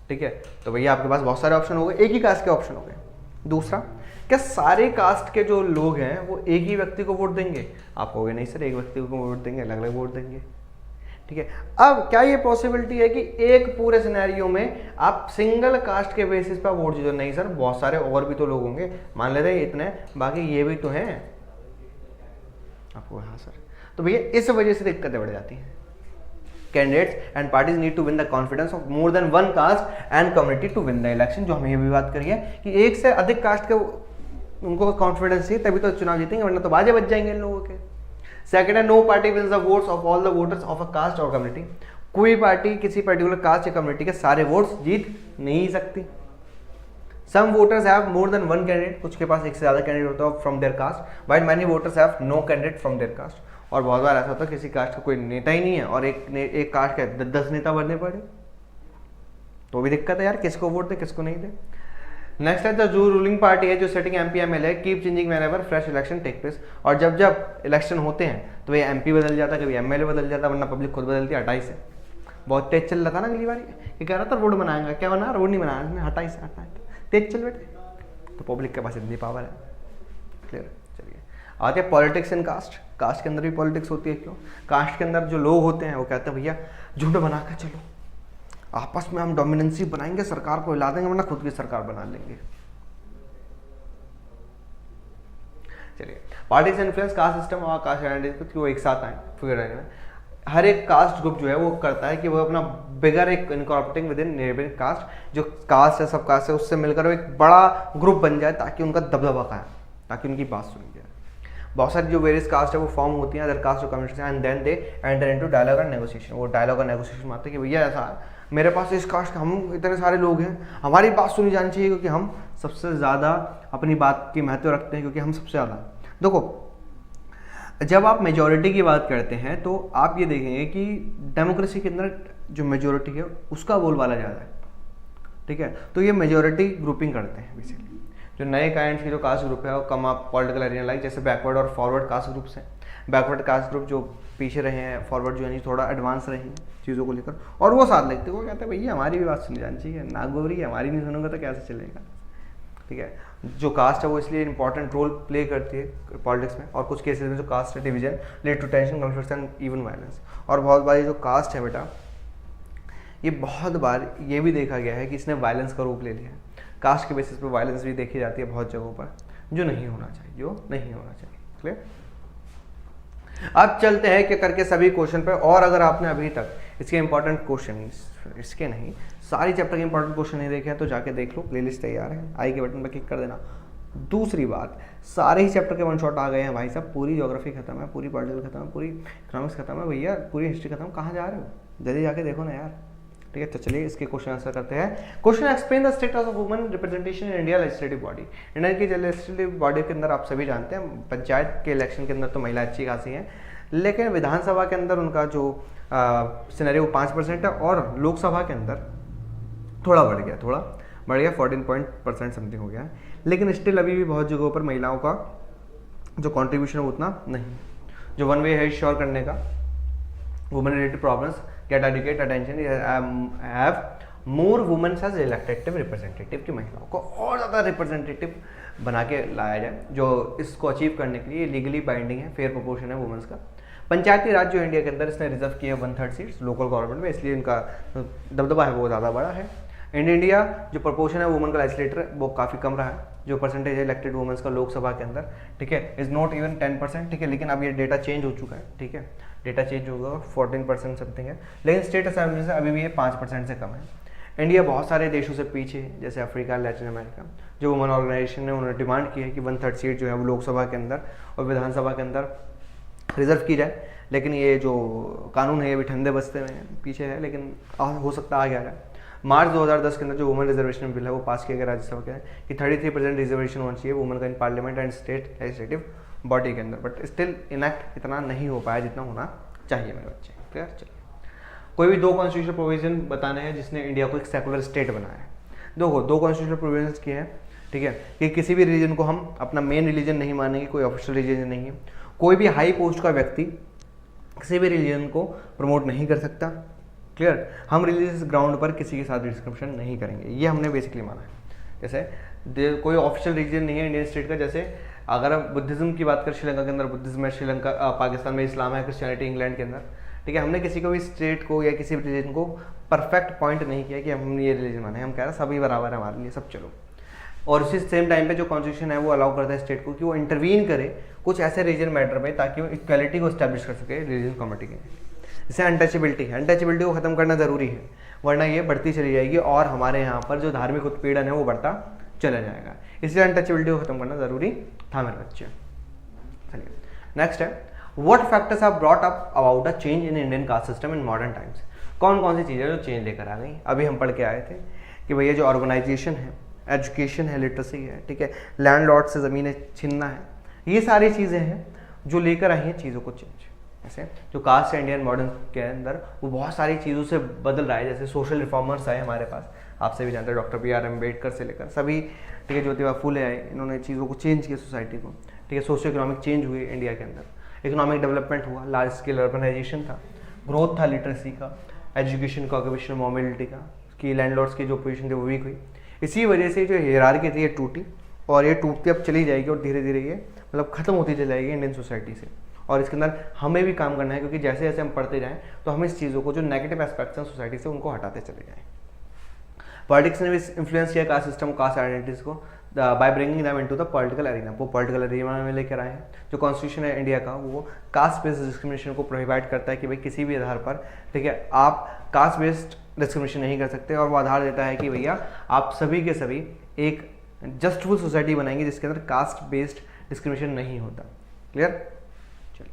ठीक है, तो भैया आपके पास बहुत सारे ऑप्शन हो गए, एक ही कास्ट के ऑप्शन हो गए। दूसरा, क्या सारे कास्ट के जो लोग हैं वो एक ही व्यक्ति को वोट देंगे? आप कहोगे नहीं सर, एक व्यक्ति को वोट देंगे, अलग अलग वोट देंगे। ठीक है, अब क्या ये पॉसिबिलिटी है कि एक पूरे सिनेरियो में आप सिंगल कास्ट के बेसिस पर वोट दीजिए? नहीं सर, बहुत सारे और भी तो लोग होंगे, मान लेते हैं इतने, बाकी ये भी तो हैं। आपको हाँ सर, तो भैया इस वजह से दिक्कतें बढ़ जाती हैं। Candidates and parties need to win the confidence of more than one caste and community to win the election, जो हमें ये भी बात करी है कि एक से अधिक कास्ट के उनको कॉन्फिडेंस चाहिए तभी तो चुनाव जीतेंगे, वरना तो बाजे बच जाएंगे इन लोगों के। सेकंड है, no party wins the votes of all the voters of a caste और कम्युनिटी। कोई पार्टी किसी पर्टिकुलर कास्ट या कम्युनिटी के सारे वोट्स जीत नहीं सकती। Some voters have more than one candidate, कुछ के पास एक से ज्यादा कैंडिडेट होता है from their caste, while many voters have no candidate from their caste. और बहुत बार ऐसा होता है किसी कास्ट का कोई नेता ही नहीं है और एक कास्ट के 10 नेता बनने पड़े, तो भी दिक्कत है यार, किसको वोट दे किसको नहीं दे। नेक्स्ट है जो रूलिंग पार्टी है, जो sitting MP MLA keep changing whenever fresh election take place. और जब जब इलेक्शन होते हैं तो ये एमपी बदल जाता है, कभी एमएलए बदल जाता है, वरना पब्लिक खुद बदलती है। 28 से बहुत तेज चल रहा था ना अगली बार, ये कह रहा था रोड बनाएगा, क्या बना? रोड नहीं बनाया, 28 से 28 तेज चल बेटे, तो पब्लिक के पास इतनी पावर है। क्लियर? चलिए आते हैं पॉलिटिक्स इन कास्ट। कास्ट के अंदर भी पॉलिटिक्स होती है। क्यों? कास्ट के अंदर जो लोग होते हैं वो कहते हैं भैया झुंड बना कर चलो, आपस में हम डोमिनेंसी बनाएंगे, सरकार को हिला देंगे, वरना खुद की सरकार बना लेंगे। चलिए, पार्टीज इन्फ्लुएंस कास्ट सिस्टम और कास्ट आइडेंटिटी को एक साथ आए फिगर में। हर एक कास्ट ग्रुप जो है वो करता है कि वो अपना बिगर एक incorporating within neighbouring caste, जो कास्ट है सब कास्ट है उससे मिलकर वो एक बड़ा ग्रुप बन जाए ताकि उनका दबदबा खाए, ताकि उनकी बात सुनी जाए। बहुत सारी जो वेरियस कास्ट है वो फॉर्म होती हैं अदर कास्ट और community and then they enter into dialogue and negotiation. वो डायलॉग और नेगोशिएशन में आते हैं कि भैया ऐसा है, मेरे पास इस कास्ट हम इतने सारे लोग हैं, हमारी बात सुनी जानी चाहिए क्योंकि हम सबसे ज़्यादा अपनी बात की महत्व रखते हैं, क्योंकि हम सबसे ज़्यादा। देखो, जब आप मेजॉरिटी की बात करते हैं तो आप ये देखेंगे कि डेमोक्रेसी के अंदर जो मेजॉरिटी है उसका बोलबाला ज़्यादा है। ठीक है, तो ये मेजॉरिटी ग्रुपिंग करते हैं बेसिकली। जो नए काइंड की जो कास्ट ग्रुप है वो कम आप पॉलिटिकल एरिया लाइक जैसे बैकवर्ड और फॉरवर्ड कास्ट ग्रुप्स हैं। बैकवर्ड कास्ट ग्रुप जो पीछे रहे हैं, फॉरवर्ड जो है थोड़ा एडवांस रहे हैं चीज़ों को लेकर, और वो साथ लगते हैं, वो कहते हैं भैया हमारी भी बात सुनी जानी चाहिए, नागौरी हमारी नहीं सुनोगे तो कैसे चलेगा। ठीक है, जो कास्ट है वो इसलिए इंपॉर्टेंट रोल प्ले करती है पॉलिटिक्स में, और कुछ केसेस में जो caste division lead to tension, conflict and even violence. और बहुत बार ये जो कास्ट है बेटा, ये बहुत बार ये भी देखा गया है कि इसने वायलेंस का रूप ले लिया है। कास्ट के बेसिस पे वायलेंस भी देखी जाती है बहुत जगहों पर, जो नहीं होना चाहिए, जो नहीं होना चाहिए। क्लियर? अब चलते हैं कि करके सभी क्वेश्चन पे, और अगर आपने अभी तक इसके इंपॉर्टेंट क्वेश्चन, इसके नहीं सारी चैप्टर के इंपॉर्टेंट क्वेश्चन नहीं देखे हैं तो जाके देख लो, प्लेलिस्ट तैयार है, आई के बटन पर क्लिक कर देना। दूसरी बात, सारे ही चैप्टर के वन शॉट आ गए हैं भाई साहब, पूरी ज्योग्राफी खत्म है, पूरी पॉलिटिकल खत्म है, पूरी इकोनॉमिक्स खत्म है, भैया पूरी हिस्ट्री खत्म, कहाँ जा रहे हो? जल्दी जाके देखो ना यार। ठीक है, तो चलिए इसके क्वेश्चन आंसर करते हैं। Question explain the status of women representation in India legislative body. India की लेजिस्लेटिव बॉडी के अंदर आप सभी जानते हैं पंचायत के इलेक्शन के अंदर तो महिला अच्छी खासी हैं, लेकिन विधानसभा के अंदर उनका जो सिनेरियो 5% है और लोकसभा के अंदर थोड़ा बढ़ गया 14% समथिंग हो गया, लेकिन स्टिल अभी भी बहुत जगहों पर महिलाओं का जो कंट्रीब्यूशन है उतना नहीं। जो वन वे है श्योर करने का, women related problems get adequate attention, have more women as elected representative, की महिलाओं को और ज़्यादा रिप्रेजेंटेटिव बना के लाया जाए, जो इसको अचीव करने के लिए लीगली बाइंडिंग है, फेयर प्रोपोर्शन है वुमेन्स का। पंचायती राज जो इंडिया के अंदर इसने रिजर्व किया 1/3 सीट्स लोकल गवर्नमेंट में, इसलिए इनका दबदबा है वो ज़्यादा बड़ा है। इन इंडिया जो प्रोपोर्शन है वुमेन का लेजिस्लेटर वो काफ़ी कम रहा है, जो परसेंटेज है इलेक्टेड वुमेन्स का लोकसभा के अंदर, ठीक है, इज़ नॉट इवन 10%, ठीक है, लेकिन अब ये डेटा चेंज हो चुका है, ठीक है, डेटा चेंज होगा 14% समथिंग है, लेकिन स्टेट असेंबली से अभी भी ये 5% से कम है। इंडिया बहुत सारे देशों से पीछे है, जैसे अफ्रीका, लैटिन अमेरिका। जो वुमेन ऑर्गेनाइजेशन ने उन्होंने डिमांड की है कि 1/3 सीट जो है वो लोकसभा के अंदर और विधानसभा के अंदर रिजर्व की जाए, लेकिन ये जो कानून है ये भी ठंडे बस्ते में पीछे है, लेकिन हो सकता आ गया है। मार्च 2010 के अंदर जो वुमेन रिजर्वेशन बिल है वो पास किया गया राज्यसभा के कि 33% रिजर्वेशन होना चाहिए वुमेन का in parliament and state legislative body के अंदर, बट स्टिल इनैक्ट इतना नहीं हो पाया जितना होना चाहिए मेरे बच्चे। क्लियर? चलिए, कोई भी 2 कॉन्स्टिट्यूशनल प्रोविजन बताने हैं जिसने इंडिया को एक सेकुलर स्टेट बनाया है। दो कॉन्स्टिट्यूशनल प्रोविजन की है, ठीक है, कि किसी भी रिलीजन को हम अपना मेन रिलीजन नहीं मानेंगे, कोई ऑफिशियल रिलीजन नहीं है, कोई भी हाई पोस्ट का व्यक्ति किसी भी रिलीजन को प्रमोट नहीं कर सकता। क्लियर? हम रिलीजियस ग्राउंड पर किसी के साथ डिस्क्रिमिनेशन नहीं करेंगे, ये हमने बेसिकली माना है। जैसे कोई ऑफिशियल रिलीजन नहीं है इंडियन स्टेट का, जैसे अगर हम बुद्धिज्म की बात करें, श्रीलंका के अंदर बुद्धिज्म है, श्रीलंका पाकिस्तान में इस्लाम है, क्रिश्चियनिटी इंग्लैंड के अंदर, ठीक है, हमने किसी को भी स्टेट को या किसी भी रिलीजन को परफेक्ट पॉइंट नहीं किया कि हम ये रिलीजन माने, हम कह रहे हैं सभी बराबर है हमारे लिए, सब चलो। और उसी सेम टाइम पे जो कॉन्स्टिट्यूशन है वो अलाउ करता है स्टेट को कि वो इंटरवीन करे कुछ ऐसे रीजन मैटर में ताकि वो इक्वालिटी को स्टैब्लिश कर सके रिलीजन कम्युनिटी के। जैसे अनटचेबिलिटी है, अनटचेबिलिटी को खत्म करना जरूरी है, वरना ये बढ़ती चली जाएगी और हमारे यहाँ पर जो धार्मिक उत्पीड़न है वो बढ़ता चला जाएगा, इसलिए अनटचेबिलिटी को खत्म करना जरूरी था मेरे बच्चे। चलिए नेक्स्ट है, what factors have brought up about a change in Indian caste system in modern times. कौन कौन सी चीज़ें जो चेंज लेकर आ गई। अभी हम पढ़ के आए थे कि भैया जो ऑर्गेनाइजेशन है, एजुकेशन है, लिटरेसी है, ठीक है, लैंडलॉर्ड से ज़मीनें छीनना है, ये सारी चीज़ें हैं जो लेकर आई हैं चीज़ों को चेंज। जैसे जो कास्ट है इंडियन मॉडर्न के अंदर वो बहुत सारी चीज़ों से बदल रहा है। जैसे सोशल रिफॉर्मर्स आए हमारे पास, आपसे भी जानते हैं, डॉक्टर BR अम्बेडकर से लेकर सभी, ठीक है, ज्योतिबा फूले आए, इन्होंने चीज़ों को चेंज किया सोसाइटी को, ठीक है, सोशो इकोनॉमिक चेंज हुए इंडिया के अंदर, इकोनॉमिक डेवलपमेंट हुआ, लार्ज स्केल अर्बनाइजेशन था, ग्रोथ था लिटरेसी का, एजुकेशन का, ऑक्यूपेशनल मोबिलिटी का, कि लैंडलॉर्ड्स की जो पोजीशन थी वो वीक हुई। इसी वजह से जो हियरार्की थी ये टूटी और ये टूटती अब चली जाएगी और धीरे धीरे ये मतलब खत्म होती चली जाएगी इंडियन सोसाइटी से। और इसके अंदर हमें भी काम करना है, क्योंकि जैसे जैसे हम पढ़ते जाएं तो हम इस चीज़ों को जो नेगेटिव एस्पेक्ट्स हैं सोसाइटी से उनको हटाते चले जाएं। पॉलिटिक्स ने भी इन्फ्लुएंस किया कास्ट सिस्टम, कास्ट आइडेंटिटीज को by bringing them into the political arena. वो पॉलिटिकल एरिना में लेकर आए हैं। जो कॉन्स्टिट्यूशन है इंडिया का वो कास्ट बेस्ड डिस्क्रिमिनेशन को प्रोहिबिट करता है कि भाई किसी भी आधार पर, ठीक है, आप कास्ट बेस्ड डिस्क्रिमिनेशन नहीं कर सकते, और वो आधार देता है कि भैया आप सभी के सभी एक जस्टफुल सोसाइटी बनाएंगे जिसके अंदर कास्ट बेस्ड डिस्क्रिमिनेशन नहीं होता। क्लियर? चलिए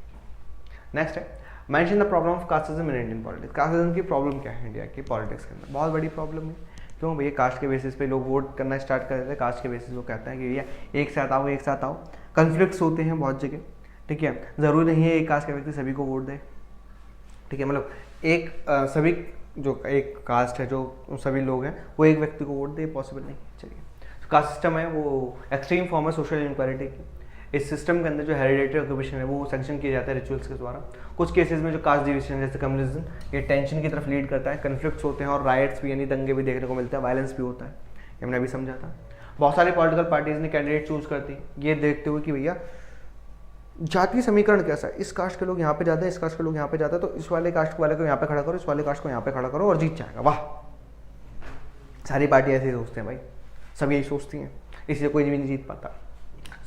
नेक्स्ट है, mention the problem of casteism in Indian politics. Casteism की प्रॉब्लम क्या है इंडिया की पॉलिटिक्स के अंदर? बहुत बड़ी प्रॉब्लम है। क्यों भैया? कास्ट के बेसिस पे लोग वोट करना स्टार्ट कर देते हैं। कास्ट के बेसिस वो कहते हैं कि भैया एक साथ आओ, एक साथ आओ। कन्फ्लिक्ट्स होते हैं बहुत जगह, ठीक है, ज़रूरी नहीं है एक कास्ट का व्यक्ति सभी को वोट दे, ठीक है, मतलब एक सभी जो एक कास्ट है जो सभी लोग हैं वो एक व्यक्ति को वोट दे, पॉसिबल नहीं। चलिए, कास्ट सिस्टम है वो एक्सट्रीम फॉर्म है सोशल इनक्वालिटी की। इस सिस्टम के अंदर जो हेरिडेटरी ऑक्यूपेशन है वो सैंक्शन किया जाता है रिचुअल्स के द्वारा। कुछ केसेस में जो कास्ट डिविजन जैसे कम्युनिज्म ये टेंशन की तरफ लीड करता है, कन्फ्लिक्ट्स होते हैं और राइट्स भी यानी दंगे भी देखने को मिलते हैं, वायलेंस भी होता है, ये हमने अभी समझा था। बहुत सारी पॉलिटिकल पार्टीज ने कैंडिडेट चूज करती ये देखते हुए कि भैया जातीय समीकरण कैसा है, इस कास्ट के लोग यहाँ पे जाते हैं, इस कास्ट के लोग यहाँ पे जाते हैं, तो इस वाले कास्ट वाले को यहाँ पे खड़ा करो, इस वाले कास्ट को यहाँ पे खड़ा करो और जीत जाएगा। वाह, सारी पार्टी ऐसे ही सोचते हैं भाई, सब यही सोचती हैं, इसलिए कोई भी नहीं जीत पाता,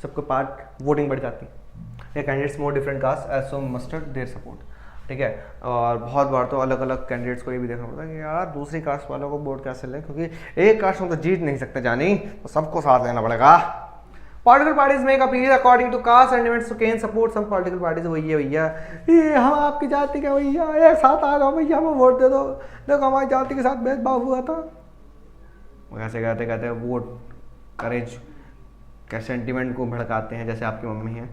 सबको पार्ट वोटिंग बढ़ जाती है। Candidates more different caste as so mustered their support, ठीक है। और बहुत बार तो अलग अलग कैंडिडेट्स को ये भी देखना पड़ता है कि यार दूसरी कास्ट वालों को वोट कैसे लें, क्योंकि एक कास्ट में तो जीत नहीं सकते जानी, तो सबको साथ लेना पड़ेगा। Political parties make appeal according to caste sentiments to gain support some political parties. भैया भैया ये हम आपकी जाति के भैया एक साथ आ जाओ भैया, हमें वोट दे दो, देखो हमारी जाति के साथ भेदभाव हुआ था। वैसे कहते कहते वोट करेज क्या सेंटिमेंट को भड़काते हैं, जैसे आपकी मम्मी है,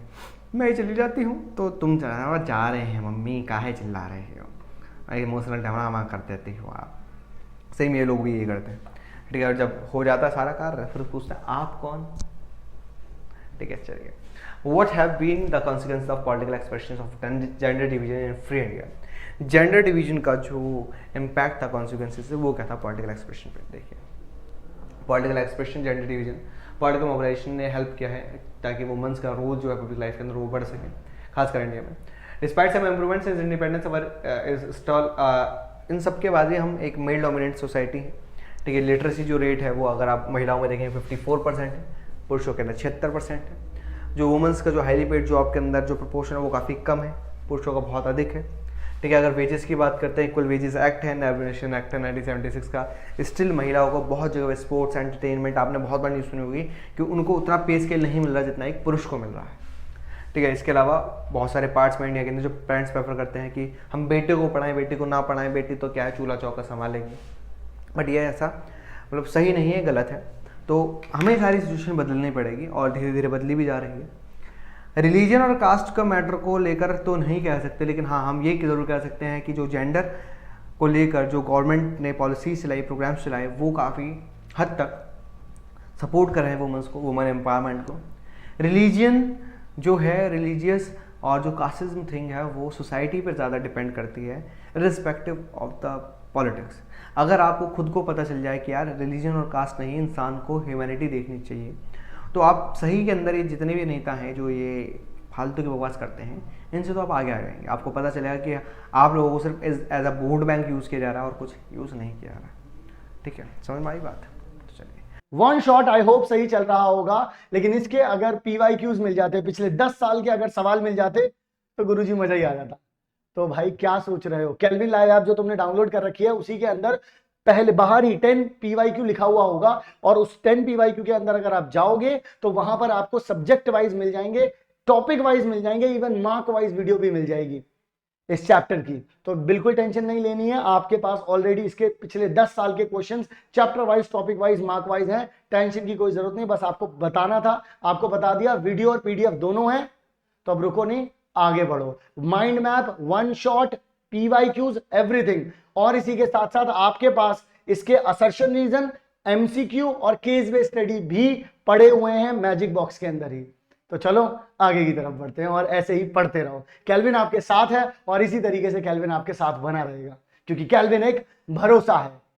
मैं चली जाती हूँ तो तुम जा रहे हैं मम्मी, काहे चिल्ला रहे हो, इमोशनल ड्रामा कर देती हो आप। सही में ये लोग भी ये करते हैं, ठीक है। और जब हो जाता है सारा कार्य फिर पूछते हैं आप कौन, ठीक है। चलिए, what have been the consequences of political expressions of gender division in free India? Gender division का जो इम्पैक्ट था, कॉन्सिक्वेंसेस है, वो क्या था पॉलिटिकल एक्सप्रेशन पे। देखिए, political expression, gender division, political mobilisation ने हेल्प किया है ताकि वुमेंस का रोल जो है पब्लिक लाइफ के अंदर वो बढ़ सके, खासकर इंडिया में। Despite some improvements in independence is stall, इन सब के बाद भी हम एक मेल डोमिनेंट सोसाइटी है, ठीक है। लिटरेसी जो रेट है वो अगर आप महिलाओं में देखें 54% है, पुरुषों के अंदर 76% है। जो वुमेंस का जो हाईली पेड जॉब के अंदर जो प्रोपोर्शन है वो काफ़ी कम है, पुरुषों का बहुत अधिक है, ठीक है। अगर वेजेस की बात करते हैं, इक्वल वेजेस एक्ट है, नेशनल एक्ट है 1976 का, स्टिल महिलाओं को बहुत जगह स्पोर्ट्स एंटरटेनमेंट, आपने बहुत बार न्यूज़ सुनी होगी कि उनको उतना पे स्केल नहीं मिल रहा जितना एक पुरुष को मिल रहा है, ठीक है। इसके अलावा बहुत सारे पार्ट्स में इंडिया के अंदर जो पेरेंट्स प्रेफर करते हैं कि हम बेटे को पढ़ाएं, बेटी को ना पढ़ाएं, बेटी तो क्या है चूल्हा चौका संभालेगी, बट ये ऐसा मतलब सही नहीं है, गलत है। तो हमें सारी सिचुएशन बदलनी पड़ेगी और धीरे धीरे बदली भी जा रही है। रिलीजन और कास्ट का मैटर को लेकर तो नहीं कह सकते, लेकिन हाँ हम ये ज़रूर कह सकते हैं कि जो जेंडर को लेकर जो गवर्नमेंट ने पॉलिसी चलाई, प्रोग्राम्स चलाए, वो काफ़ी हद तक सपोर्ट कर रहे हैं वुमेंस को, वुमेन एम्पावरमेंट को। रिलीजन जो है, रिलीजियस और जो कास्टिज्म थिंग है वो सोसाइटी पर ज़्यादा डिपेंड करती है रिस्पेक्टिव ऑफ द पॉलिटिक्स। अगर आपको खुद को पता चल जाए कि यार रिलीजन और कास्ट नहीं, इंसान को ह्यूमैनिटी देखनी चाहिए, तो आप सही के अंदर ये जितने भी नेता हैं जो ये फालतू की बकवास करते हैं, इनसे तो आप आगे आ जाएंगे। आपको पता चलेगा कि आप लोगों को सिर्फ as a vote bank use किया जा रहा है और कुछ यूज़ नहीं किया जा रहा है, ठीक है। समझ में आई बात? तो चलिए, वन शॉट आई होप सही चल रहा होगा, लेकिन इसके अगर PYQs मिल जाते, पिछले 10 साल के अगर सवाल मिल जाते तो गुरुजी मजा ही आ जाता। तो भाई क्या सोच रहे हो, केल्विन लाइव ऐप जो तुमने डाउनलोड कर रखी है उसी के अंदर पहले बाहर ही 10 PYQ लिखा हुआ होगा, और उस 10 PYQ के अंदर अगर आप जाओगे तो वहां पर आपको सब्जेक्ट वाइज मिल जाएंगे, टॉपिक वाइज मिल जाएंगे, इवन मार्क वाइज वीडियो भी मिल जाएगी इस चैप्टर की। तो बिल्कुल टेंशन नहीं लेनी है, आपके पास ऑलरेडी इसके पिछले 10 साल के questions chapter wise, topic wise, mark wise हैं। टेंशन की कोई जरूरत नहीं, बस आपको बताना था, आपको बता दिया। वीडियो और PDF दोनों है, तो अब रुको नहीं, आगे बढ़ो। Mind map, one shot, PYQs, everything. और इसी के साथ साथ आपके पास इसके असर्शन रीजन, MCQ और केस बेस्ड स्टडी भी पड़े हुए हैं मैजिक बॉक्स के अंदर ही। तो चलो आगे की तरफ बढ़ते हैं और ऐसे ही पढ़ते रहो। केल्विन आपके साथ है और इसी तरीके से केल्विन आपके साथ बना रहेगा, क्योंकि केल्विन एक भरोसा है।